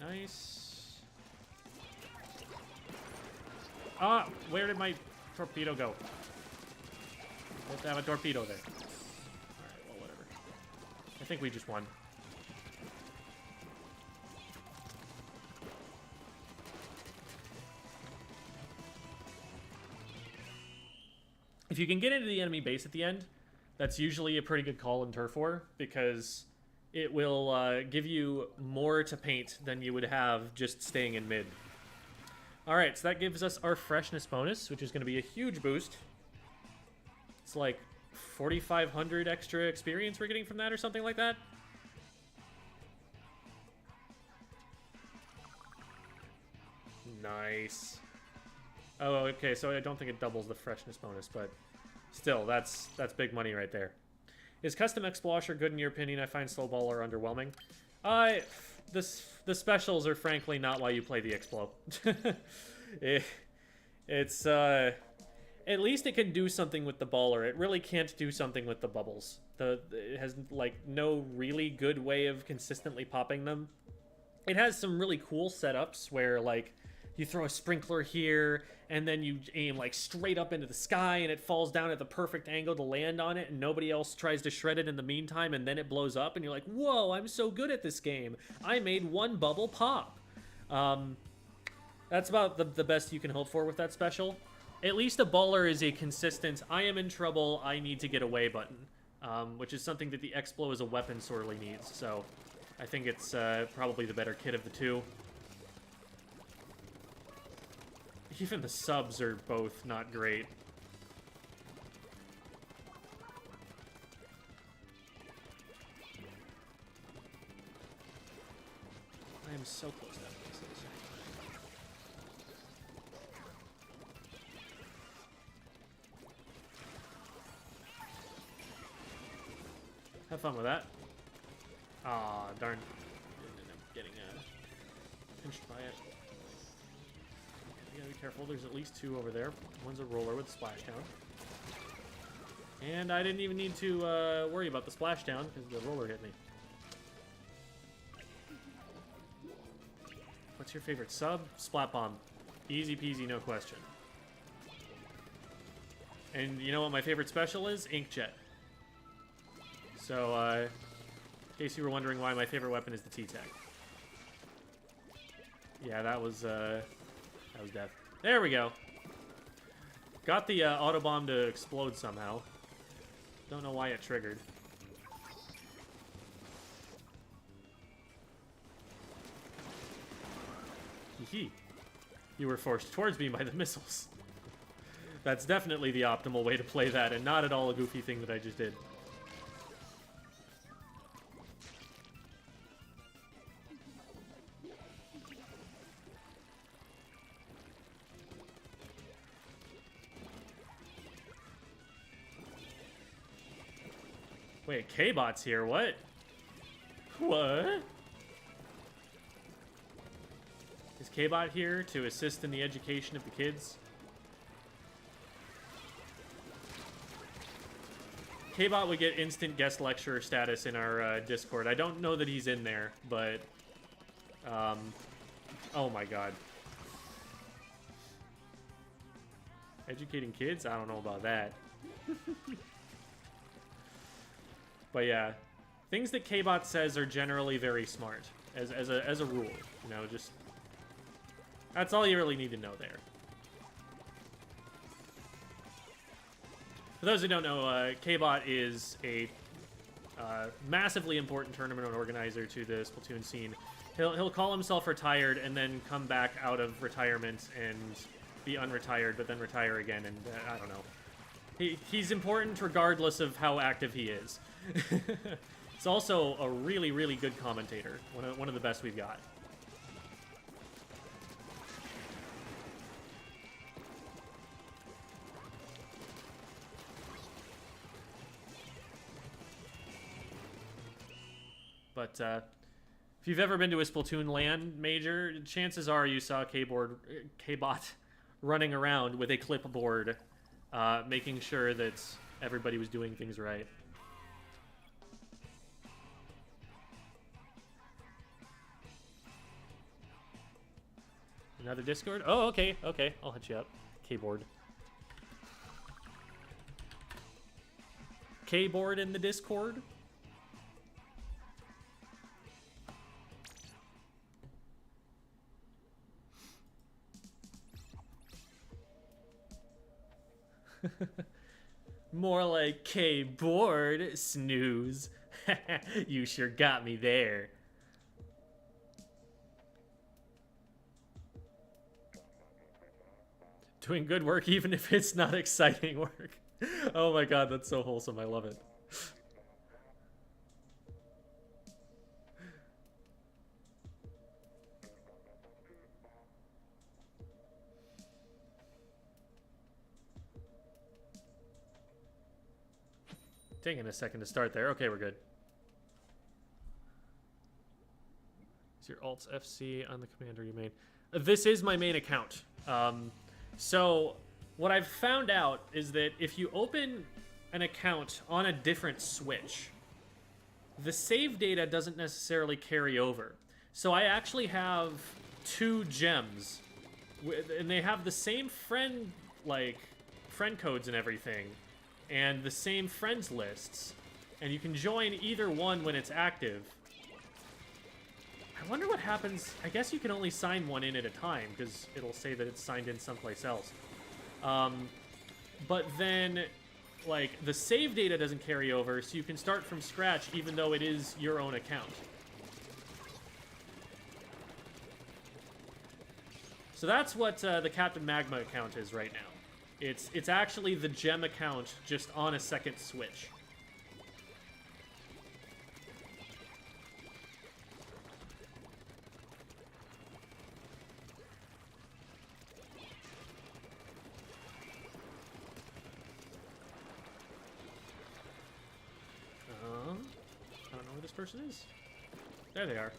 Nice. Ah, where did my torpedo go? Supposed to have a torpedo there. Alright, well, whatever. I think we just won. If you can get into the enemy base at the end, that's usually a pretty good call in Turf War, because it will give you more to paint than you would have just staying in mid. Alright, so that gives us our freshness bonus, which is going to be a huge boost. It's like 4,500 extra experience we're getting from that or something like that. Nice. Oh, okay, so I don't think it doubles the freshness bonus, but still, that's big money right there. Is custom Explosher good in your opinion? I find slow ball are underwhelming. The specials are frankly not why you play the Explo. It's at least it can do something with the baller. It really can't do something with the bubbles. It has like no really good way of consistently popping them. It has some really cool setups where like you throw a sprinkler here, and then you aim like straight up into the sky, and it falls down at the perfect angle to land on it, and nobody else tries to shred it in the meantime, and then it blows up, and you're like, whoa, I'm so good at this game. I made one bubble pop. That's about the best you can hope for with that special. At least a baller is a consistent, I am in trouble, I need to get away button, which is something that the Explo as a weapon sorely needs, so I think it's probably the better kit of the two. Even the subs are both not great. I am so close to that place. Have fun with that. Aw, darn. Ended up getting pinched by it. You gotta be careful, there's at least two over there. One's a roller with a splashdown. And I didn't even need to worry about the splashdown because the roller hit me. What's your favorite sub? Splat Bomb. Easy peasy, no question. And you know what my favorite special is? Inkjet. So, in case you were wondering why my favorite weapon is the T-Tag. Yeah, that was death. There we go. Got the autobomb to explode somehow. Don't know why it triggered. Hee. You were forced towards me by the missiles. That's definitely the optimal way to play that, and not at all a goofy thing that I just did. Wait, K-Bot's here, what? What? Is K-Bot here to assist in the education of the kids? K-Bot would get instant guest lecturer status in our Discord. I don't know that he's in there, but... oh my god. Educating kids? I don't know about that. But yeah, things that K-Bot says are generally very smart, as a rule. You know, just... That's all you really need to know there. For those who don't know, K-Bot is a massively important tournament organizer to the Splatoon scene. He'll call himself retired and then come back out of retirement and be unretired, but then retire again, and I don't know. He's important regardless of how active he is. He's also a really, really good commentator. One of the best we've got. But if you've ever been to a Splatoon LAN major, chances are you saw K-Bot running around with a clipboard, making sure that everybody was doing things right. Another Discord? Oh, okay, okay. I'll hit you up. Keyboard. Keyboard in the Discord? More like K-board, snooze. You sure got me there. Doing good work even if it's not exciting work. Oh my god, that's so wholesome. I love it. Taking a second to start there. Okay, we're good. Is your Alt FC on the commander you made? This is my main account. So what I've found out is that if you open an account on a different Switch, the save data doesn't necessarily carry over. So I actually have 2 gems And they have the same friend codes and everything, and the same friends lists, and you can join either one when it's active. I wonder what happens. I guess you can only sign one in at a time, because it'll say that it's signed in someplace else. But then, like, the save data doesn't carry over, so you can start from scratch even though it is your own account. So that's what the Captain Magma account is right now. It's actually the gem account, just on a second switch. I don't know where this person is. There they are.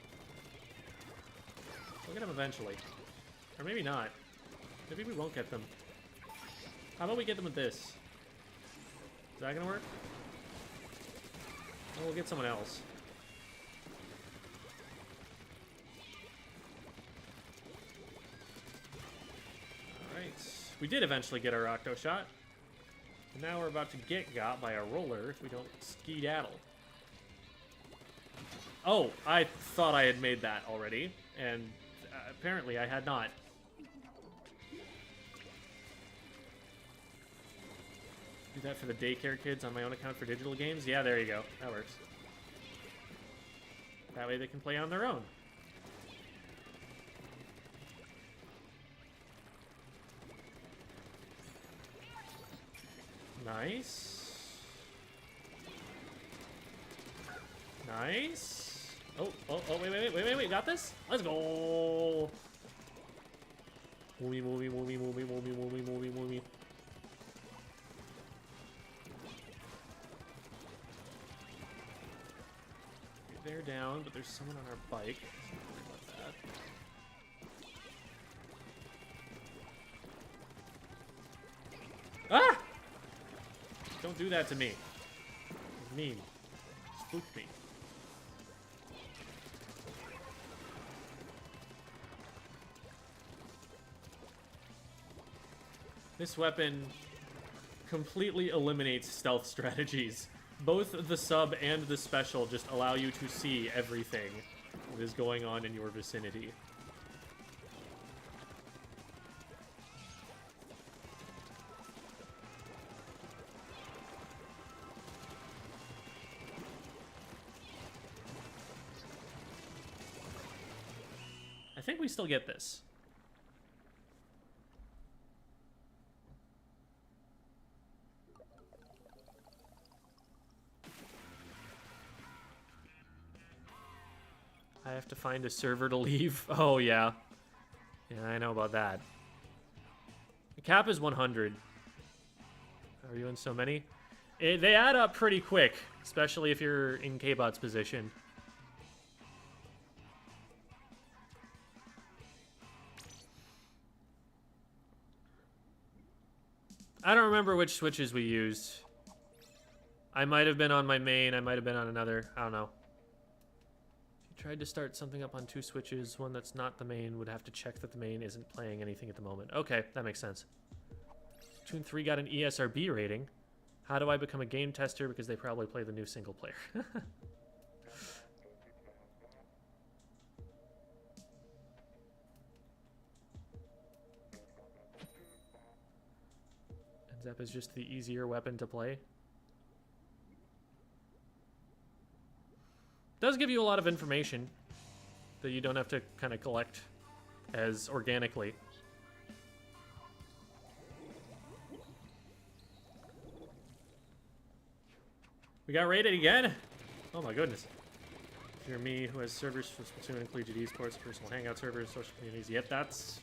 We'll get them eventually. Or maybe not. Maybe we won't get them. How about we get them with this? Is that gonna work? Oh, we'll get someone else. Alright. We did eventually get our Octo shot. And now we're about to get got by a roller if we don't skedaddle. Oh, I thought I had made that already. And apparently I had not. Do that for the daycare kids on my own account for digital games? Yeah, there you go. That works. That way they can play on their own. Nice. Nice. Oh, wait, got this? Let's go. Movie. They're down, but there's someone on our bike. Don't worry about that. Ah! Don't do that to me. It's mean. Spook me. This weapon completely eliminates stealth strategies. Both the sub and the special just allow you to see everything that is going on in your vicinity. I think we still get this. I have to find a server to leave. Oh, yeah. Yeah, I know about that. The cap is 100. Are you in so many? They add up pretty quick, especially if you're in K-Bot's position. I don't remember which switches we used. I might have been on my main, I might have been on another. I don't know. Tried to start something up on 2 switches. One that's not the main would have to check that the main isn't playing anything at the moment. Okay, that makes sense. Toon 3 got an ESRB rating. How do I become a game tester? Because they probably play the new single player. Ends up as just the easier weapon to play. Does give you a lot of information that you don't have to kind of collect as organically. We got raided again? Oh my goodness. If you're me, who has servers for Splatoon and collegiate esports, personal hangout servers, social communities. Yep, that's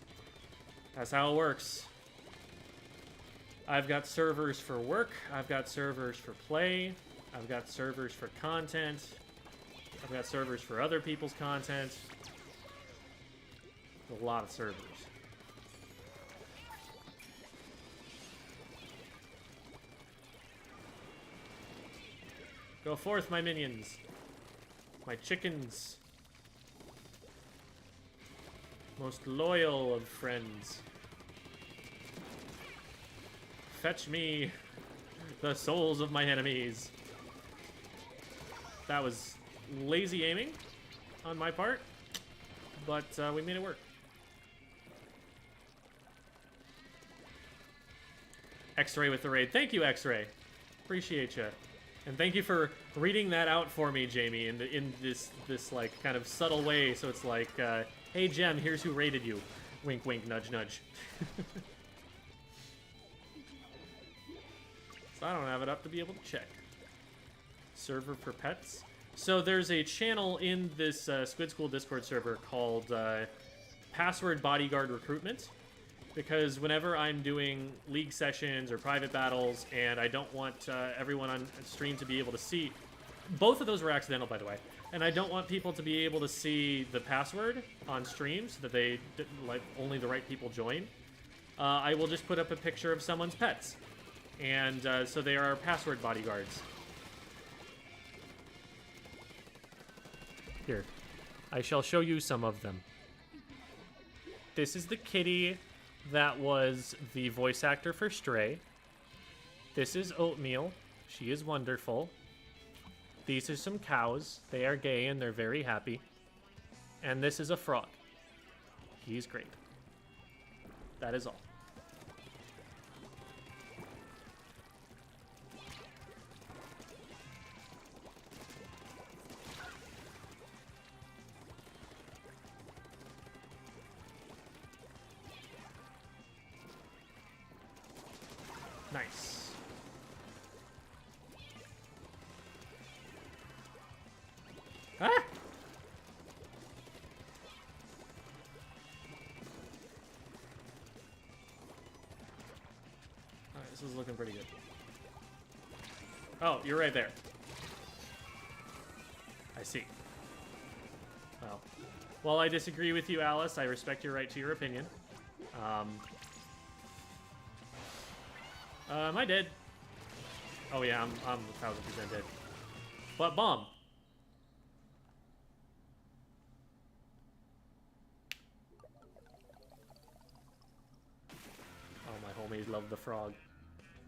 how it works. I've got servers for work, I've got servers for play, I've got servers for content, I've got servers for other people's content. A lot of servers. Go forth, my minions. My chickens. Most loyal of friends. Fetch me the souls of my enemies. That was lazy aiming on my part, but we made it work. X-Ray with the raid. Thank you, X-Ray. Appreciate you. And thank you for reading that out for me, Jamie, in this like kind of subtle way. So it's like, hey, Jem, here's who raided you. Wink, wink, nudge, nudge. So I don't have it up to be able to check. Server for pets. So there's a channel in this Squid School Discord server called Password Bodyguard Recruitment. Because whenever I'm doing league sessions or private battles, and I don't want everyone on stream to be able to see... Both of those were accidental, by the way. And I don't want people to be able to see the password on stream so that they, like, only the right people join. I will just put up a picture of someone's pets. And so they are password bodyguards. Here. I shall show you some of them. This is the kitty that was the voice actor for Stray. This is Oatmeal. She is wonderful. These are some cows. They are gay and they're very happy. And this is a frog. He's great. That is all. Nice. Ah! Alright, this is looking pretty good. Oh, you're right there. I see. Well, while I disagree with you, Alice, I respect your right to your opinion. Am I dead? Oh yeah, I'm 1000% dead. But bomb. Oh, my homies love the frog.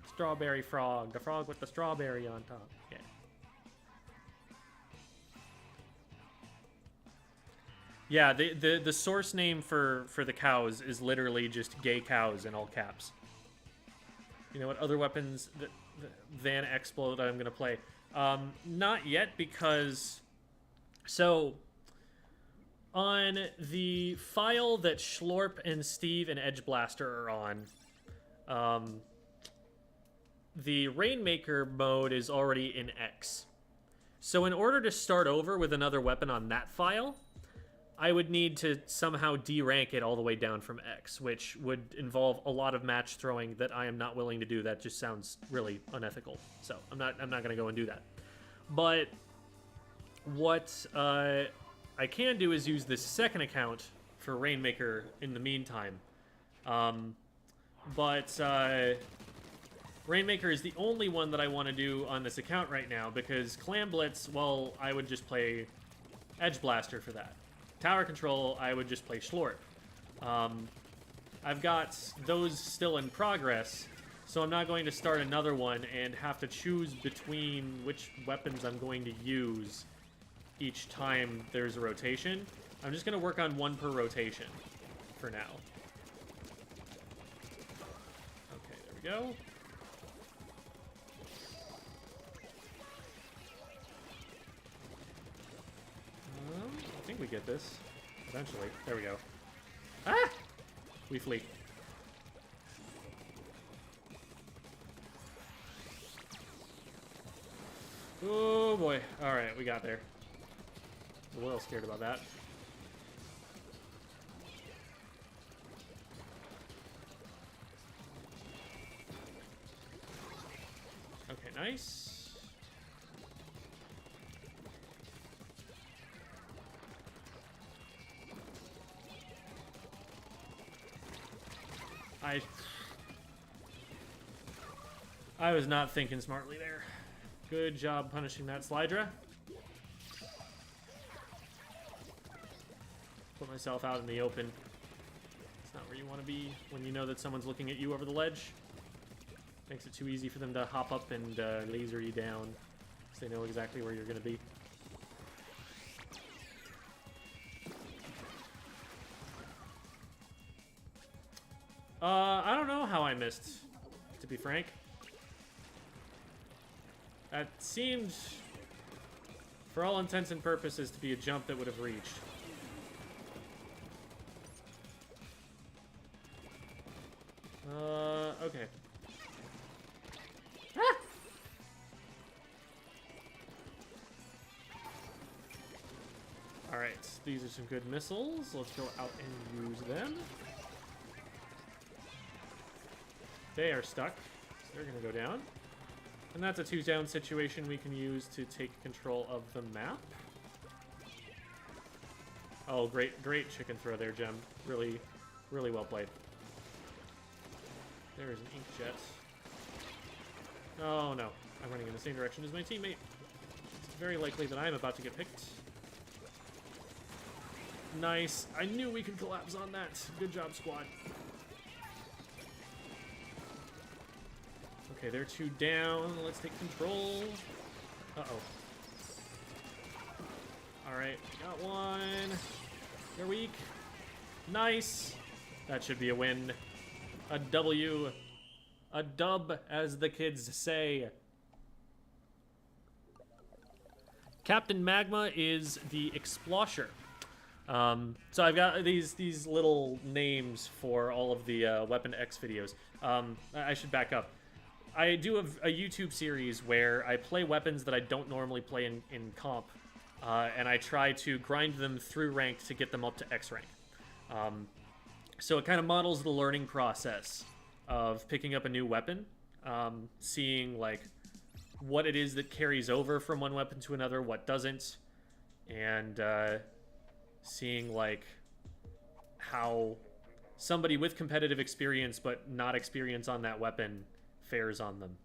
Strawberry frog. The frog with the strawberry on top. Yeah. Yeah, the source name for the cows is literally just gay cows in all caps. You know what other weapons than Explode I'm going to play? Not yet, because... So, on the file that Schlorp and Steve and Edge Blaster are on, the Rainmaker mode is already in X. So in order to start over with another weapon on that file, I would need to somehow derank it all the way down from X, which would involve a lot of match throwing that I am not willing to do. That just sounds really unethical. So I'm not going to go and do that. But what I can do is use this second account for Rainmaker in the meantime. But Rainmaker is the only one that I want to do on this account right now, because Clam Blitz, well, I would just play Edge Blaster for that. Tower Control, I would just play Schlorp. I've got those still in progress, so I'm not going to start another one and have to choose between which weapons I'm going to use each time there's a rotation. I'm just going to work on one per rotation for now. Okay, there we go. I think we get this eventually. There we go. Ah! We flee. Oh boy. Alright, we got there. I'm a little scared about that. Okay, nice. I was not thinking smartly there. Good job punishing that Slydra. Put myself out in the open. you want to be when you know that someone's looking at you over the ledge. Makes it too easy for them to hop up and laser you down, so they know exactly where you're going to be. I don't know how I missed, to be frank. That seemed, for all intents and purposes, to be a jump that would have reached. Okay. Ah! Alright, these are some good missiles. Let's go out and use them. They are stuck, so they're gonna go down. And that's a 2-down situation we can use to take control of the map. Oh, great chicken throw there, Gem. Really, really well played. There is an inkjet. Oh no, I'm running in the same direction as my teammate. It's very likely that I'm about to get picked. Nice. I knew we could collapse on that. Good job, squad. Okay, they're 2 down. Let's take control. Uh-oh. Alright, got one. They're weak. Nice. That should be a win. A W. A dub, as the kids say. Captain Magma is the Explosher. So I've got these little names for all of the Weapon X videos. I should back up. I do a YouTube series where I play weapons that I don't normally play in comp, and I try to grind them through rank to get them up to X rank. So it kind of models the learning process of picking up a new weapon, seeing like what it is that carries over from one weapon to another, what doesn't, and seeing like how somebody with competitive experience but not experience on that weapon fares on them.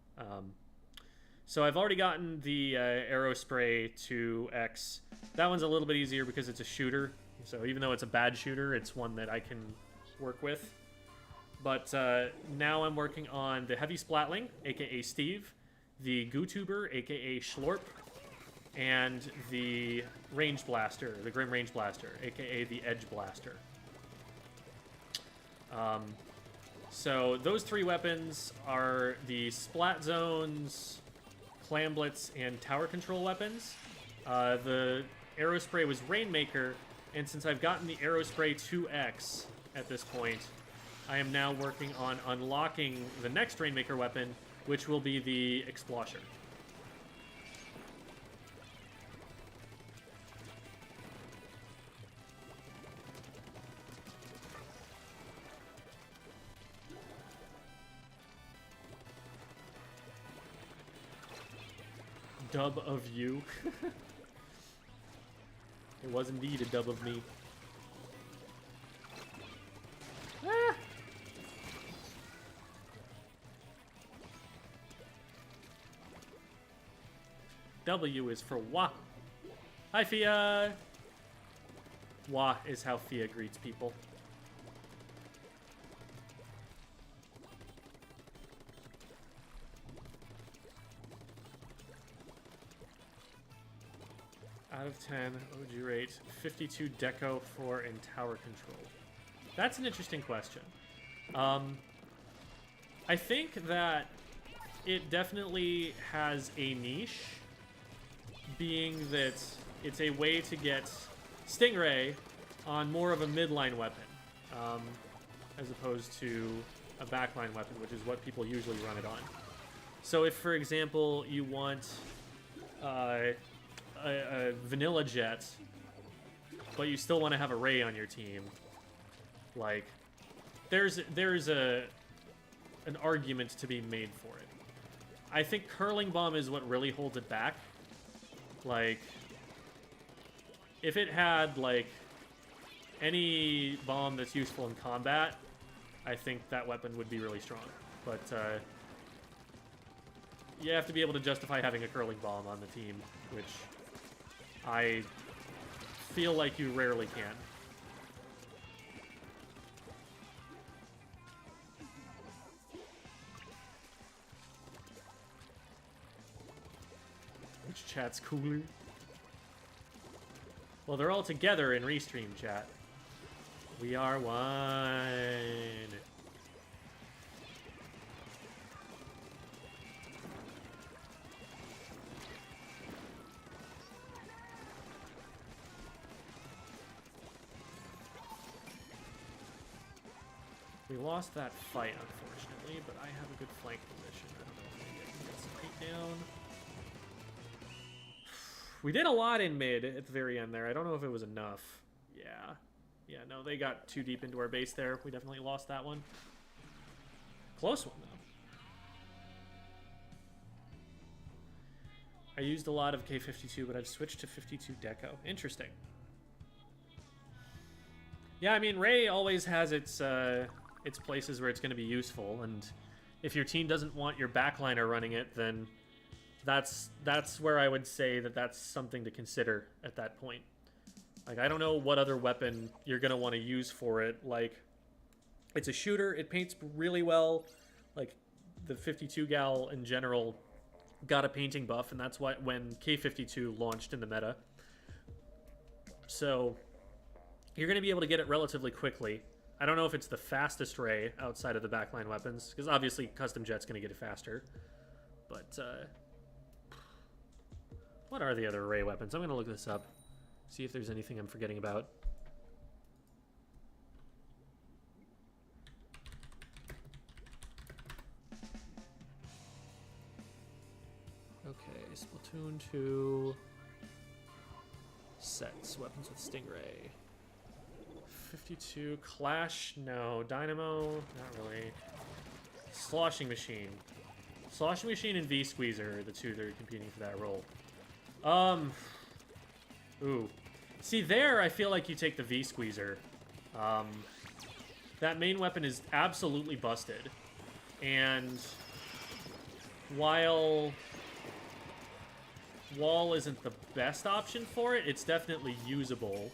So I've already gotten the arrow spray to X. That one's a little bit easier because it's a shooter. So even though it's a bad shooter, it's one that I can work with. But now I'm working on the Heavy Splatling, aka Steve, the Gootuber, aka Schlorp, and the Range Blaster, the Grim Range Blaster, aka the Edge Blaster. So those 3 weapons are the Splat Zones, Clamblets, and Tower Control weapons. The Arrow Spray was Rainmaker, and since I've gotten the Arrow Spray 2X at this point, I am now working on unlocking the next Rainmaker weapon, which will be the Explosher. Dub of you. It was indeed a dub of me. Ah! W is for Wah. Hi, Fia! Wah is how Fia greets people. Out of 10, what would you rate 52 Deco for in tower control? That's an interesting question. I think that it definitely has a niche, being that it's a way to get Stingray on more of a midline weapon, as opposed to a backline weapon, which is what people usually run it on. So if, for example, you want a vanilla jet, but you still want to have a Ray on your team, like, there's an argument to be made for it. I think Curling Bomb is what really holds it back. Like, if it had, like, any bomb that's useful in combat, I think that weapon would be really strong. But, you have to be able to justify having a Curling Bomb on the team, which I feel like you rarely can. chat's cooler. Well, they're all together in Restream chat. We are one. We lost that fight, unfortunately, but I have a good flank position. I don't know if maybe I can get some fight down. We did a lot in mid at the very end there. I don't know if it was enough. Yeah. Yeah, no, they got too deep into our base there. We definitely lost that one. Close one, though. I used a lot of K52, but I've switched to 52 Deco. Interesting. Yeah, I mean, Ray always has its places where it's going to be useful, and if your team doesn't want your backliner running it, then that's where I would say that that's something to consider at that point. Like, I don't know what other weapon you're going to want to use for it. Like, it's a shooter. It paints really well. Like, the 52 gal in general got a painting buff, and that's why when K52 launched in the meta. So you're going to be able to get it relatively quickly. I don't know if it's the fastest ray outside of the backline weapons, because obviously Custom Jet's going to get it faster. But, what are the other ray weapons? I'm going to look this up, see if there's anything I'm forgetting about. Okay, Splatoon 2 sets, weapons with Stingray. 52, Clash, no. Dynamo, not really. Sloshing Machine. Sloshing Machine and V-Squeezer are the two that are competing for that role. Ooh. See, there, I feel like you take the V-Squeezer. That main weapon is absolutely busted. And while Wall isn't the best option for it, it's definitely usable.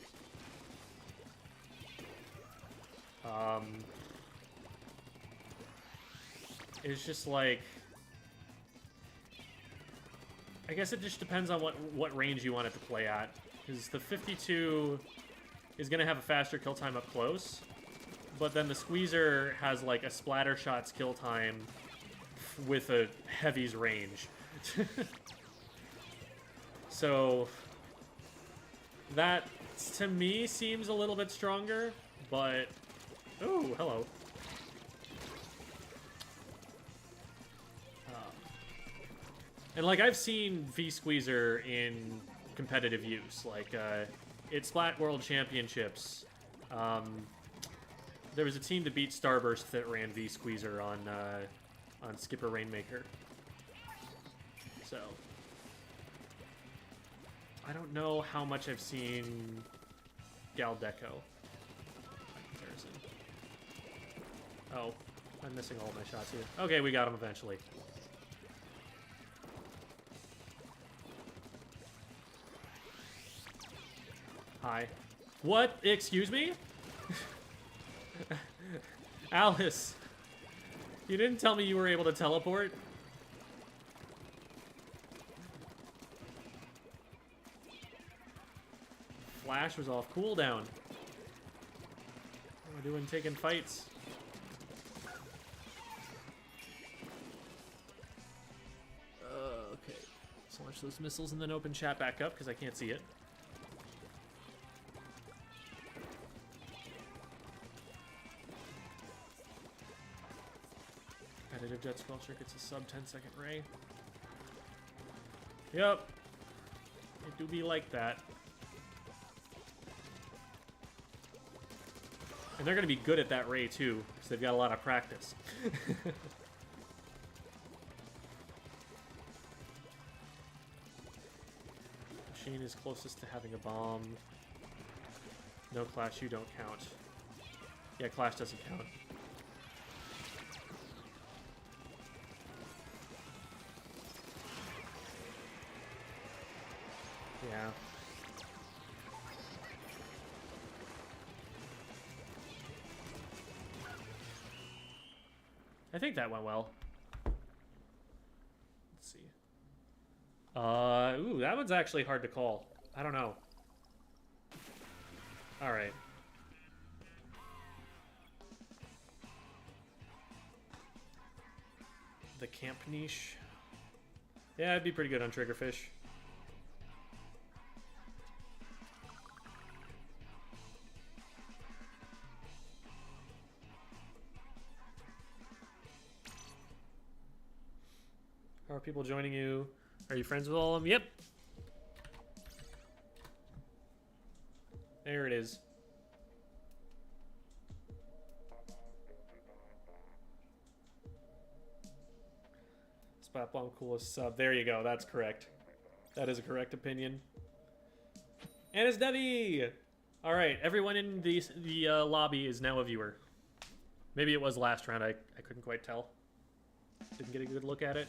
It's just like, I guess it just depends on what range you want it to play at. Because the 52 is going to have a faster kill time up close, but then the Squeezer has like a splatter shot's kill time with a heavy's range. So that, to me, seems a little bit stronger, but... Oh, hello. And, like, I've seen V-Squeezer in competitive use. Like, at Splat World Championships, there was a team to beat Starburst that ran V-Squeezer on Skipper Rainmaker. So... I don't know how much I've seen Gal Deco by comparison. Oh, I'm missing all my shots here. Okay, we got him eventually. Hi. What? Excuse me? Alice, you didn't tell me you were able to teleport? Flash was off cooldown. What am I doing taking fights? Okay. Let's launch those missiles and then open chat back up because I can't see it. Competitive Jet Squelcher gets a sub 10-second ray. Yep. It do be like that. And they're going to be good at that ray, too, because they've got a lot of practice. Machine is closest to having a bomb. No Clash, you don't count. Yeah, Clash doesn't count. Yeah. I think that went well. Let's see. Ooh, that one's actually hard to call. I don't know. All right. The camp niche. Yeah, it'd be pretty good on triggerfish. How are people joining you? Are you friends with all of them? Yep. There it is. Spot bomb coolest sub. There you go. That's correct. That is a correct opinion. And it's Debbie! All right, everyone in the lobby is now a viewer. Maybe it was last round. I couldn't quite tell. Didn't get a good look at it.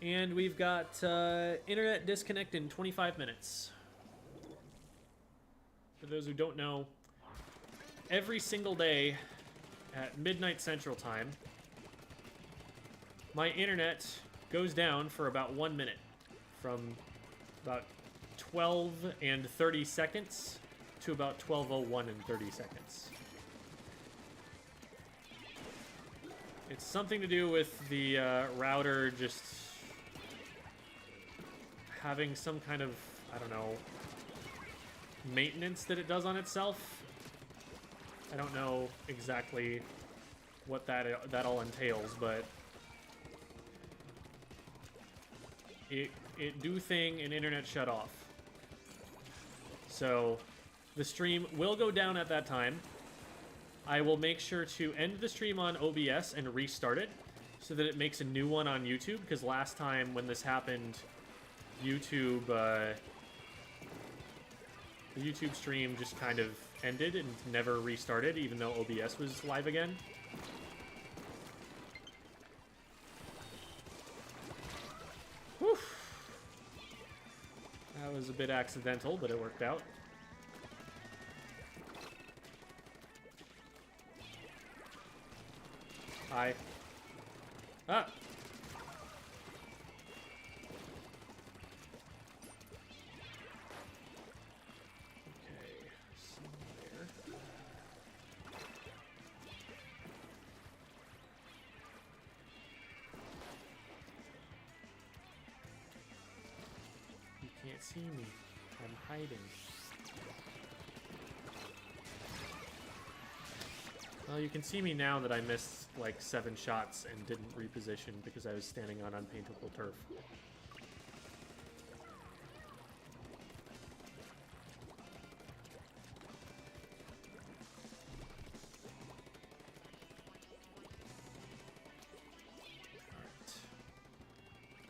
And we've got internet disconnect in 25 minutes. For those who don't know, every single day at midnight Central Time, my internet goes down for about 1 minute, from about 12 and 30 seconds to about 12:01 and 30 seconds. It's something to do with the router just having some kind of, I don't know, maintenance that it does on itself. I don't know exactly what that all entails, but it do thing and internet shut off. So the stream will go down at that time. I will make sure to end the stream on OBS and restart it so that it makes a new one on YouTube, because last time when this happened, the YouTube stream just kind of ended and never restarted, even though OBS was live again. Whew. That was a bit accidental, but it worked out. Hi. Ah! Can't see me. I'm hiding. Well, you can see me now that I missed like 7 shots and didn't reposition because I was standing on unpaintable turf. Alright.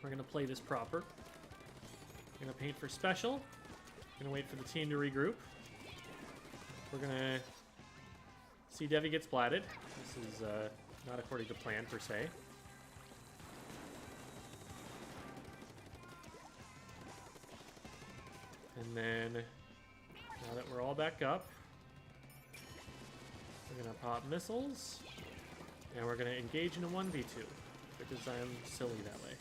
We're gonna play this proper. Gonna paint for special. Gonna wait for the team to regroup. We're gonna see Devi gets blatted. This is not according to plan per se. And then, now that we're all back up, we're gonna pop missiles, and we're gonna engage in a 1v2 because I'm silly that way.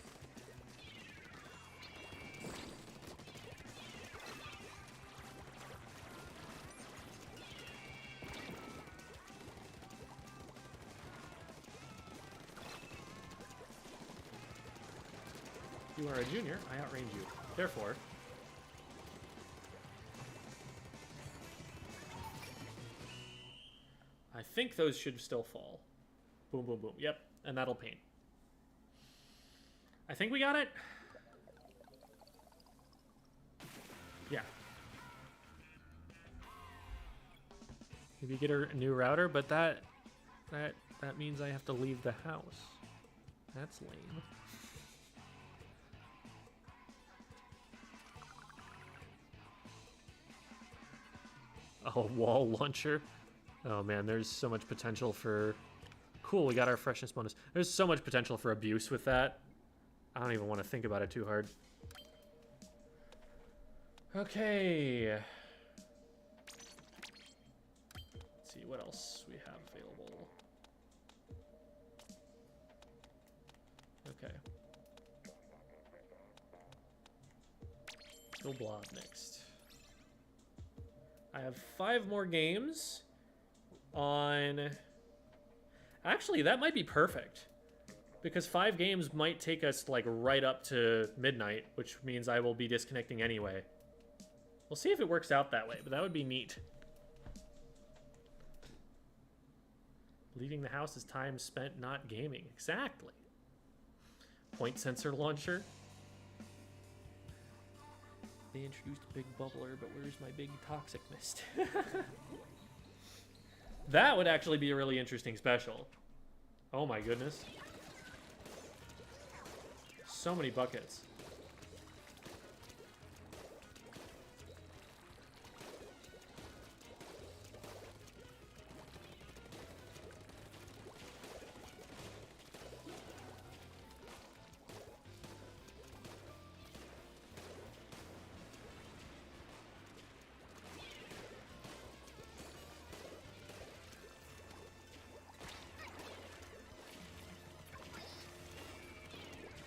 You are a junior, I outrange you. Therefore, I think those should still fall. Boom, boom, boom. Yep, and that'll paint. I think we got it. Yeah. Maybe get a new router, but that means I have to leave the house. That's lame. Oh, wall launcher. Oh man, there's so much potential for... Cool, we got our freshness bonus. There's so much potential for abuse with that. I don't even want to think about it too hard. Okay. Let's see what else we have available. Okay. Go Blob next. I have 5 more games on... Actually, that might be perfect. Because 5 games might take us, like, right up to midnight, which means I will be disconnecting anyway. We'll see if it works out that way, but that would be neat. Leaving the house is time spent not gaming. Exactly. Point sensor launcher. They introduced a big bubbler, but where's my big toxic mist? That would actually be a really interesting special. Oh my goodness. So many buckets.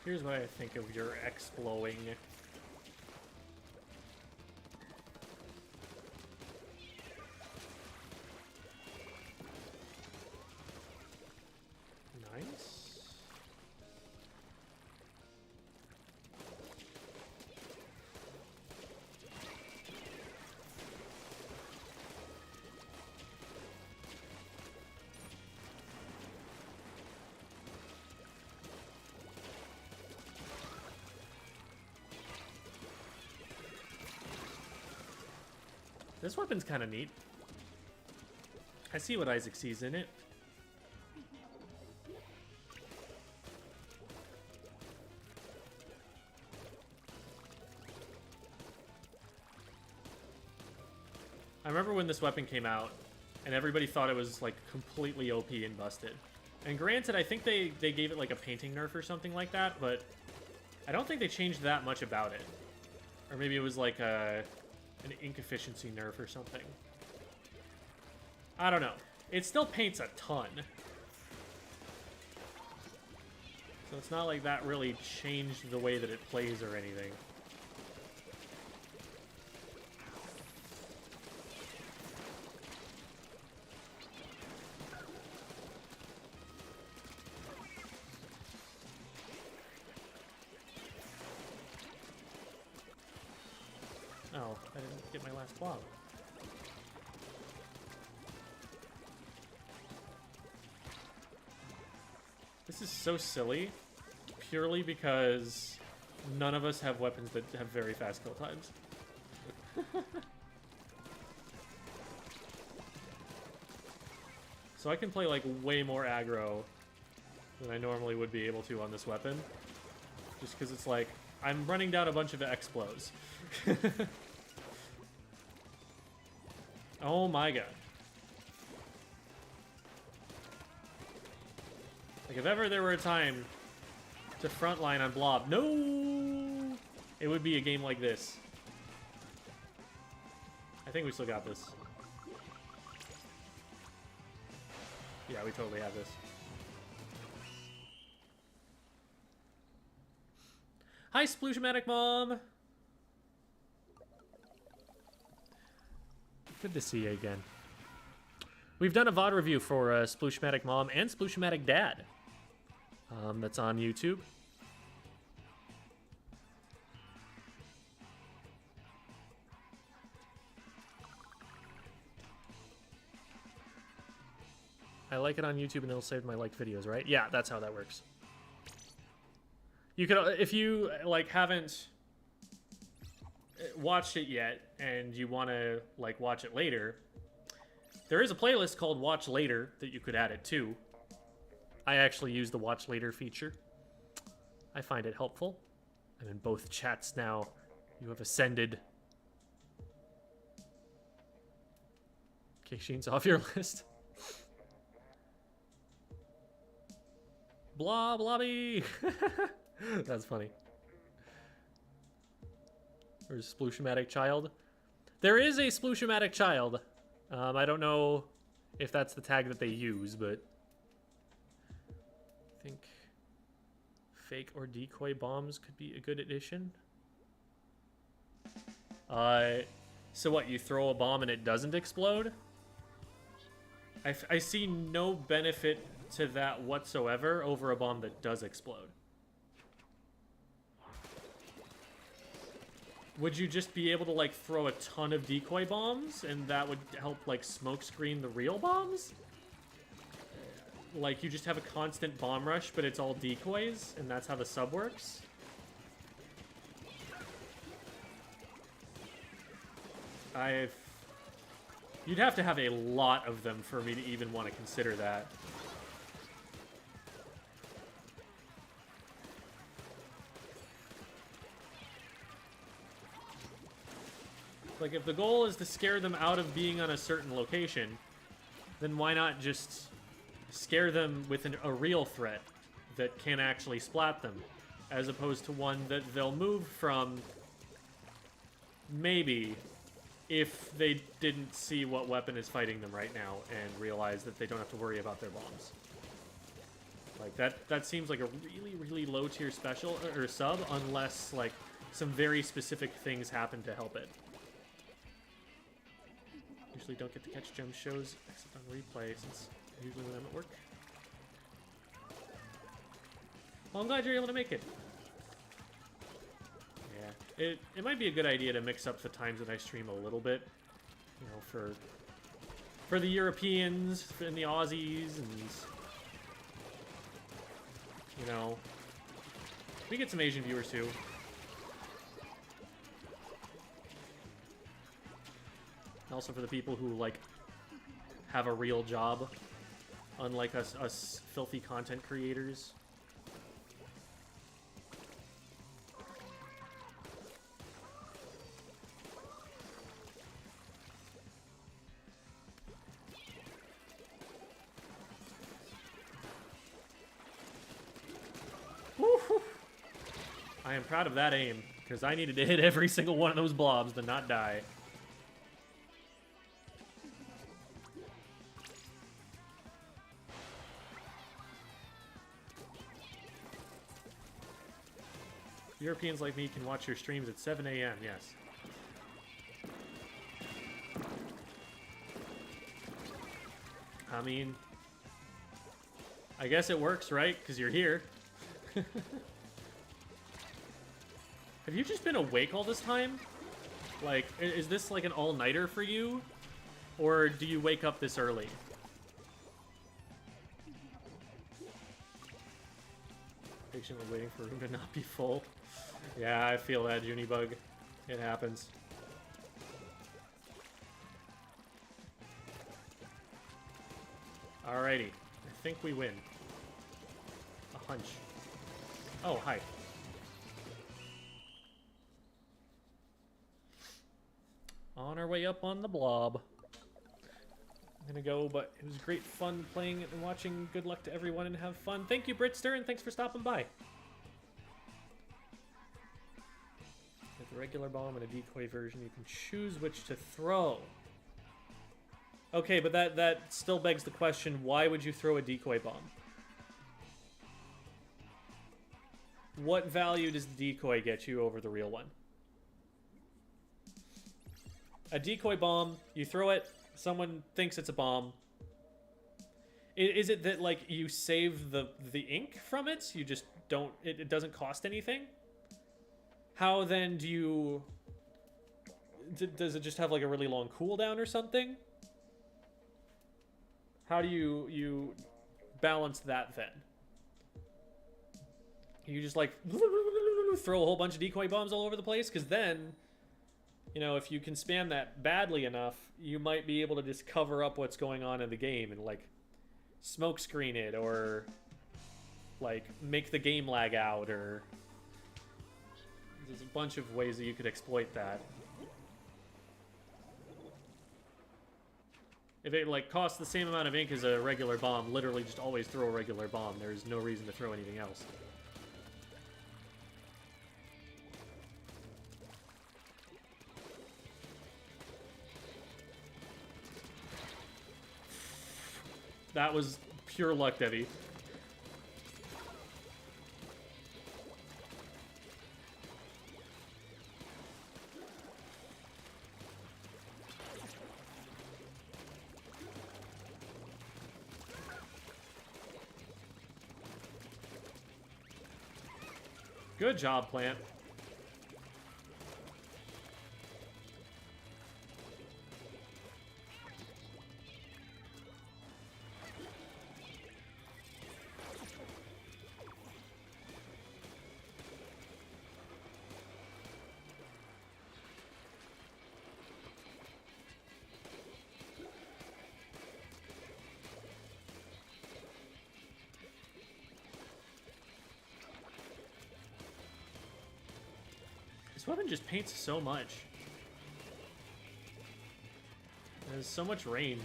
Here's what I think of your Explowing. Nice. This weapon's kind of neat. I see what Isaac sees in it. I remember when this weapon came out, and everybody thought it was, like, completely OP and busted. And granted, I think they gave it, like, a painting nerf or something like that, but I don't think they changed that much about it. Or maybe it was, like, an ink efficiency nerf or something. I don't know. It still paints a ton. So it's not like that really changed the way that it plays or anything. Oh, I didn't get my last blob. This is so silly, purely because none of us have weapons that have very fast kill times. So I can play like way more aggro than I normally would be able to on this weapon. Just because it's like, I'm running down a bunch of explos. Oh my god. Like, if ever there were a time to frontline on Blob, no! It would be a game like this. I think we still got this. Yeah, we totally have this. Hi, Splooshmatic Mom! Good to see you again. We've done a VOD review for Splooshmatic Mom and Splooshmatic Dad. That's on YouTube. I like it on YouTube and it'll save my liked videos, right? Yeah, that's how that works. You could, if you like haven't watched it yet and you want to like watch it later, there is a playlist called Watch Later that you could add it to. I actually use the Watch Later feature. I find it helpful. I'm in both chats now. You have ascended. Keishin's off your list. Blah, blobby. That's funny. Where's Splooshmatic Child? There is a Splooshmatic Child. I don't know if that's the tag that they use, but I think Fake or decoy bombs could be a good addition. So what, you throw a bomb and it doesn't explode? I see no benefit to that whatsoever over a bomb that does explode. Would you just be able to, like, throw a ton of decoy bombs and that would help, like, smoke screen the real bombs? Like, you just have a constant bomb rush, but it's all decoys, and that's how the sub works? You'd have to have a lot of them for me to even want to consider that. Like, if the goal is to scare them out of being on a certain location, then why not just scare them with a real threat that can actually splat them, as opposed to one that they'll move from, maybe, if they didn't see what weapon is fighting them right now and realize that they don't have to worry about their bombs. Like, that seems like a really, really low-tier special, or sub, unless, like, some very specific things happen to help it. Usually don't get to catch gem shows except on replay, since usually when I'm at work. Well, I'm glad you're able to make it. Yeah, it might be a good idea to mix up the times that I stream a little bit. You know, for the Europeans and the Aussies, and you know, we get some Asian viewers too. Also for the people who, like, have a real job, unlike us filthy content creators. Woo-hoo. I am proud of that aim, because I needed to hit every single one of those blobs to not die. Europeans like me can watch your streams at 7 a.m., yes. I mean, I guess it works, right? Because you're here. Have you just been awake all this time? Like, is this like an all-nighter for you? Or do you wake up this early? Patiently waiting for a room to not be full. Yeah, I feel that, Junibug. It happens. Alrighty. I think we win. A hunch. Oh, hi. On our way up on the blob. I'm gonna go, but it was great fun playing and watching. Good luck to everyone and have fun. Thank you, Britster, and thanks for stopping by. With a regular bomb and a decoy version, you can choose which to throw. Okay, but that still begs the question, why would you throw a decoy bomb? What value does the decoy get you over the real one? A decoy bomb, you throw it, someone thinks it's a bomb. Is it that, like, you save the ink from it? You just don't... It doesn't cost anything? How then do you... Does it just have, like, a really long cooldown or something? How do you balance that then? You just, like, throw a whole bunch of decoy bombs all over the place? Because then... You know, if you can spam that badly enough, you might be able to just cover up what's going on in the game and, like, smoke screen it or, like, make the game lag out, or... There's a bunch of ways that you could exploit that. If it, like, costs the same amount of ink as a regular bomb, literally just always throw a regular bomb. There's no reason to throw anything else. That was pure luck, Debbie. Good job, plant. This weapon just paints so much. It has so much range.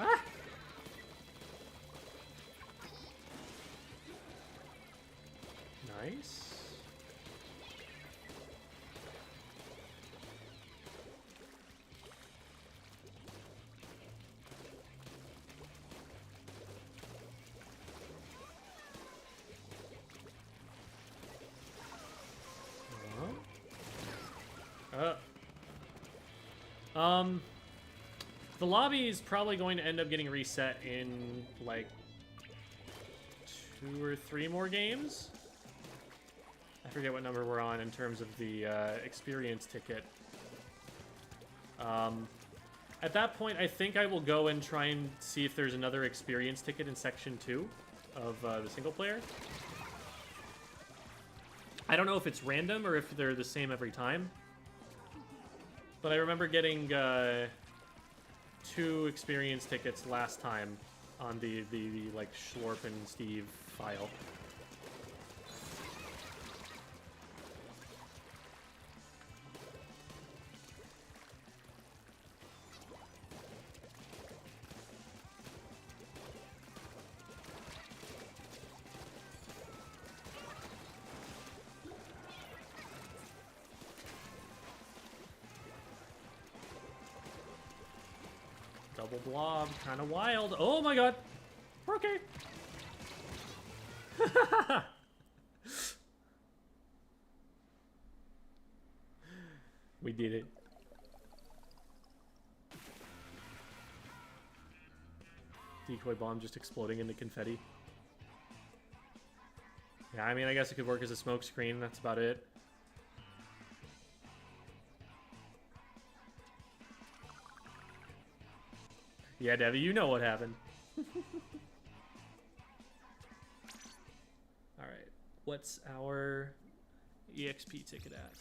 Ah! Nice. The lobby is probably going to end up getting reset in, like, 2 or 3 more games. I forget what number we're on in terms of the experience ticket. At that point, I think I will go and try and see if there's another experience ticket in Section 2 of the single player. I don't know if it's random or if they're the same every time. But I remember getting 2 experience tickets last time on the like Schlorp and Steve file. Double blob, kind of wild. Oh my god. We're okay. We did it. Decoy bomb just exploding into confetti. Yeah, I mean, I guess it could work as a smoke screen. That's about it. Yeah, Debbie, you know what happened. Alright, what's our EXP ticket at?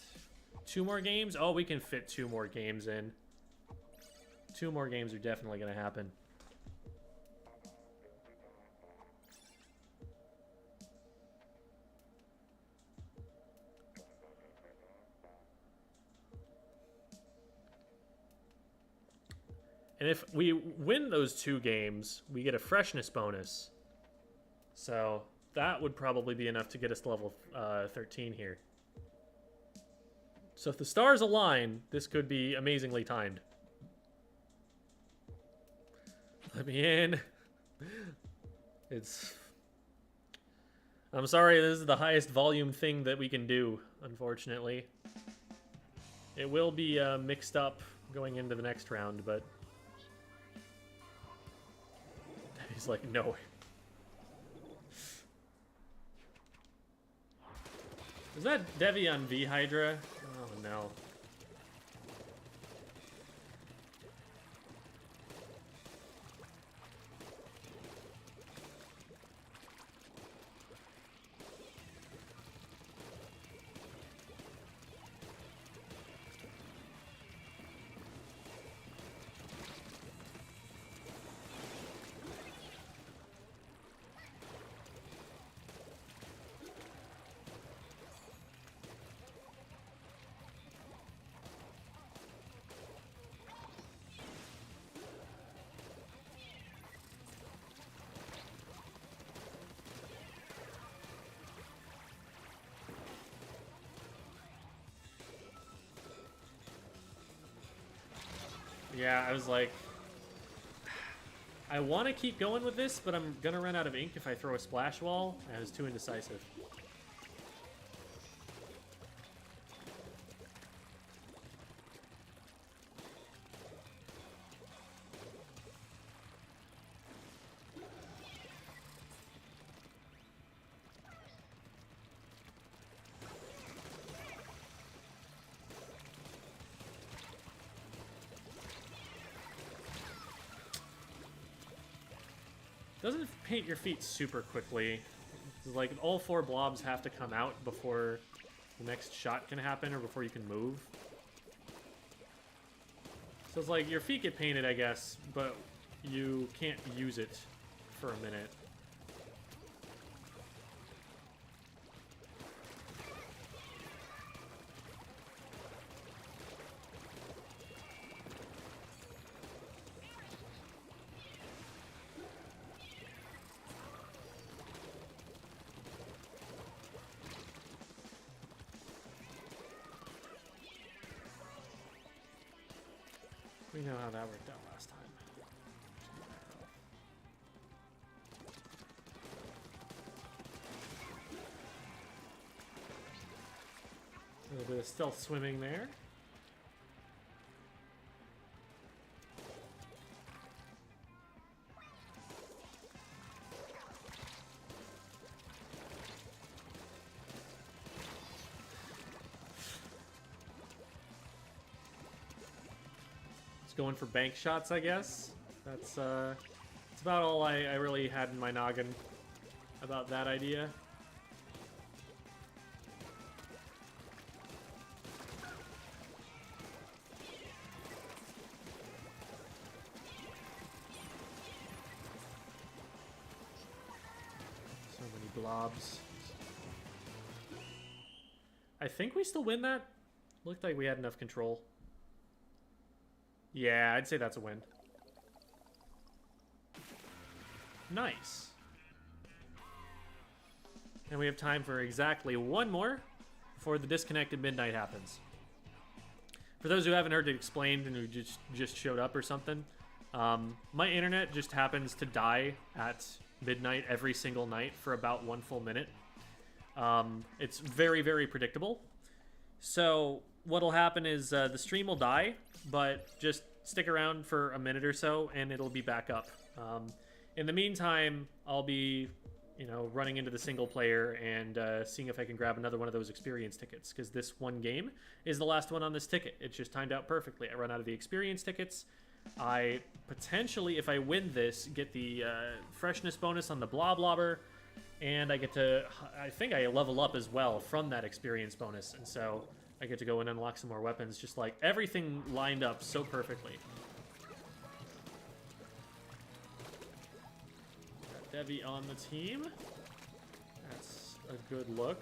2 more games? Oh, we can fit 2 more games in. 2 more games are definitely going to happen. And if we win those 2 games, we get a freshness bonus. So that would probably be enough to get us to level 13 here. So if the stars align, this could be amazingly timed. Let me in. I'm sorry, this is the highest volume thing that we can do, unfortunately. It will be mixed up going into the next round, but... He's like, no. Is that Devi on V Hydra? Oh no. Yeah, I was like, I want to keep going with this, but I'm going to run out of ink if I throw a splash wall. I was too indecisive. Doesn't paint your feet super quickly. It's like all 4 blobs have to come out before the next shot can happen or before you can move. So it's like your feet get painted, I guess, but you can't use it for a minute. We know how that worked out last time. A little bit of stealth swimming there. Going for bank shots, I guess. That's about all I really had in my noggin about that idea. So many blobs. I think we still win that. Looked like we had enough control. Yeah, I'd say that's a win. Nice. And we have time for exactly one more before the disconnected midnight happens. For those who haven't heard it explained and who just showed up or something, my internet just happens to die at midnight every single night for about 1 full minute. It's very, very predictable. So what'll happen is the stream will die, but just stick around for a minute or so and it'll be back up. In the meantime, I'll be, running into the single player and seeing if I can grab another one of those experience tickets, because this one game is the last one on this ticket. It's just timed out perfectly. I run out of the experience tickets. I potentially, if I win this, get the freshness bonus on the Bloblobber, and I think I level up as well from that experience bonus, and so I get to go and unlock some more weapons. Just like everything lined up so perfectly. Got Debbie on the team. That's a good look.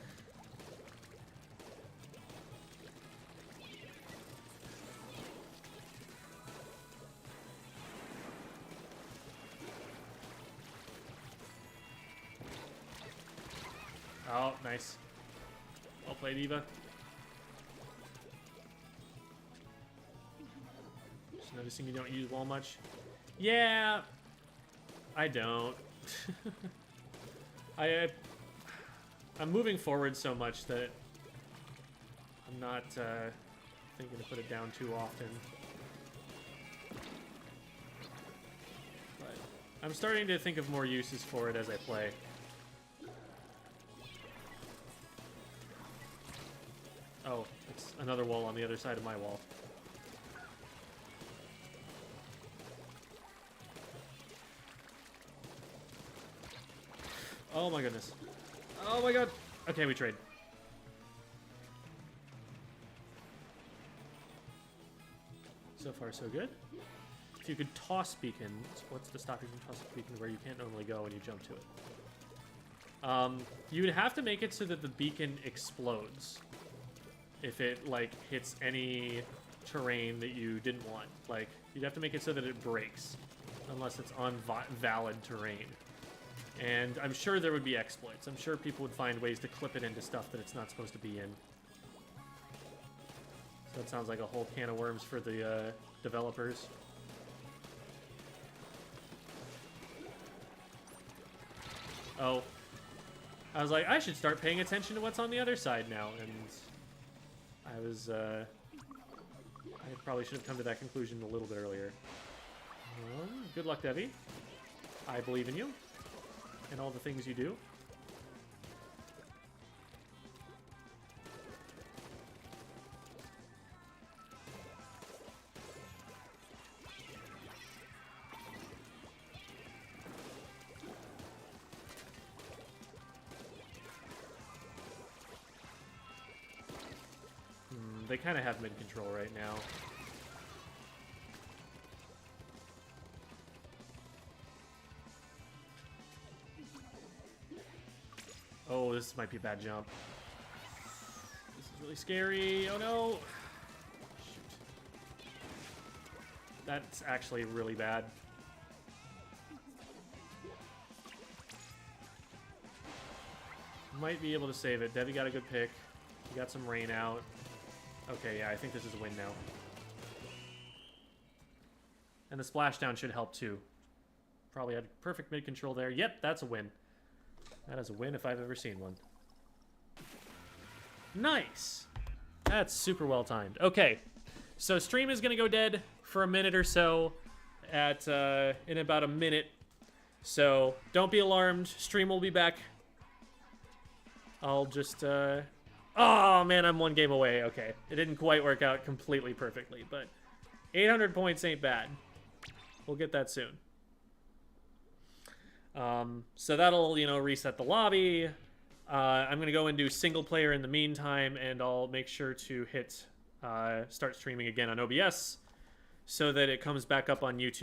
Oh, nice. Well played, Eva. Just noticing you don't use wall much. Yeah, I don't. I'm moving forward so much that I'm not thinking to put it down too often. But I'm starting to think of more uses for it as I play. Oh, it's another wall on the other side of my wall. Oh my goodness. Oh my god. Okay, we trade. So far, so good. If you could toss beacon, what's to stop you from tossing beacon where you can't normally go when you jump to it? You would have to make it so that the beacon explodes. If it, like, hits any terrain that you didn't want. Like, you'd have to make it so that it breaks. Unless it's on valid terrain. And I'm sure there would be exploits. I'm sure people would find ways to clip it into stuff that it's not supposed to be in. So that sounds like a whole can of worms for the developers. Oh. I was like, I should start paying attention to what's on the other side now, and I probably should have come to that conclusion a little bit earlier. Good luck, Debbie. I believe in you and all the things you do. they kind of have mid-control right now. Oh, this might be a bad jump. This is really scary. Oh no! Shoot. That's actually really bad. Might be able to save it. Devi got a good pick. He got some rain out. Okay, yeah, I think this is a win now. And the splashdown should help too. Probably had perfect mid-control there. Yep, that's a win. That is a win if I've ever seen one. Nice! That's super well timed. Okay, so stream is going to go dead for a minute or so at in about a minute. So don't be alarmed. Stream will be back. I'll just... Oh, man, I'm one game away. Okay, it didn't quite work out completely perfectly, but 800 points ain't bad. We'll get that soon. So that'll, you know, reset the lobby. I'm going to go and do single player in the meantime, and I'll make sure to hit start streaming again on OBS so that it comes back up on YouTube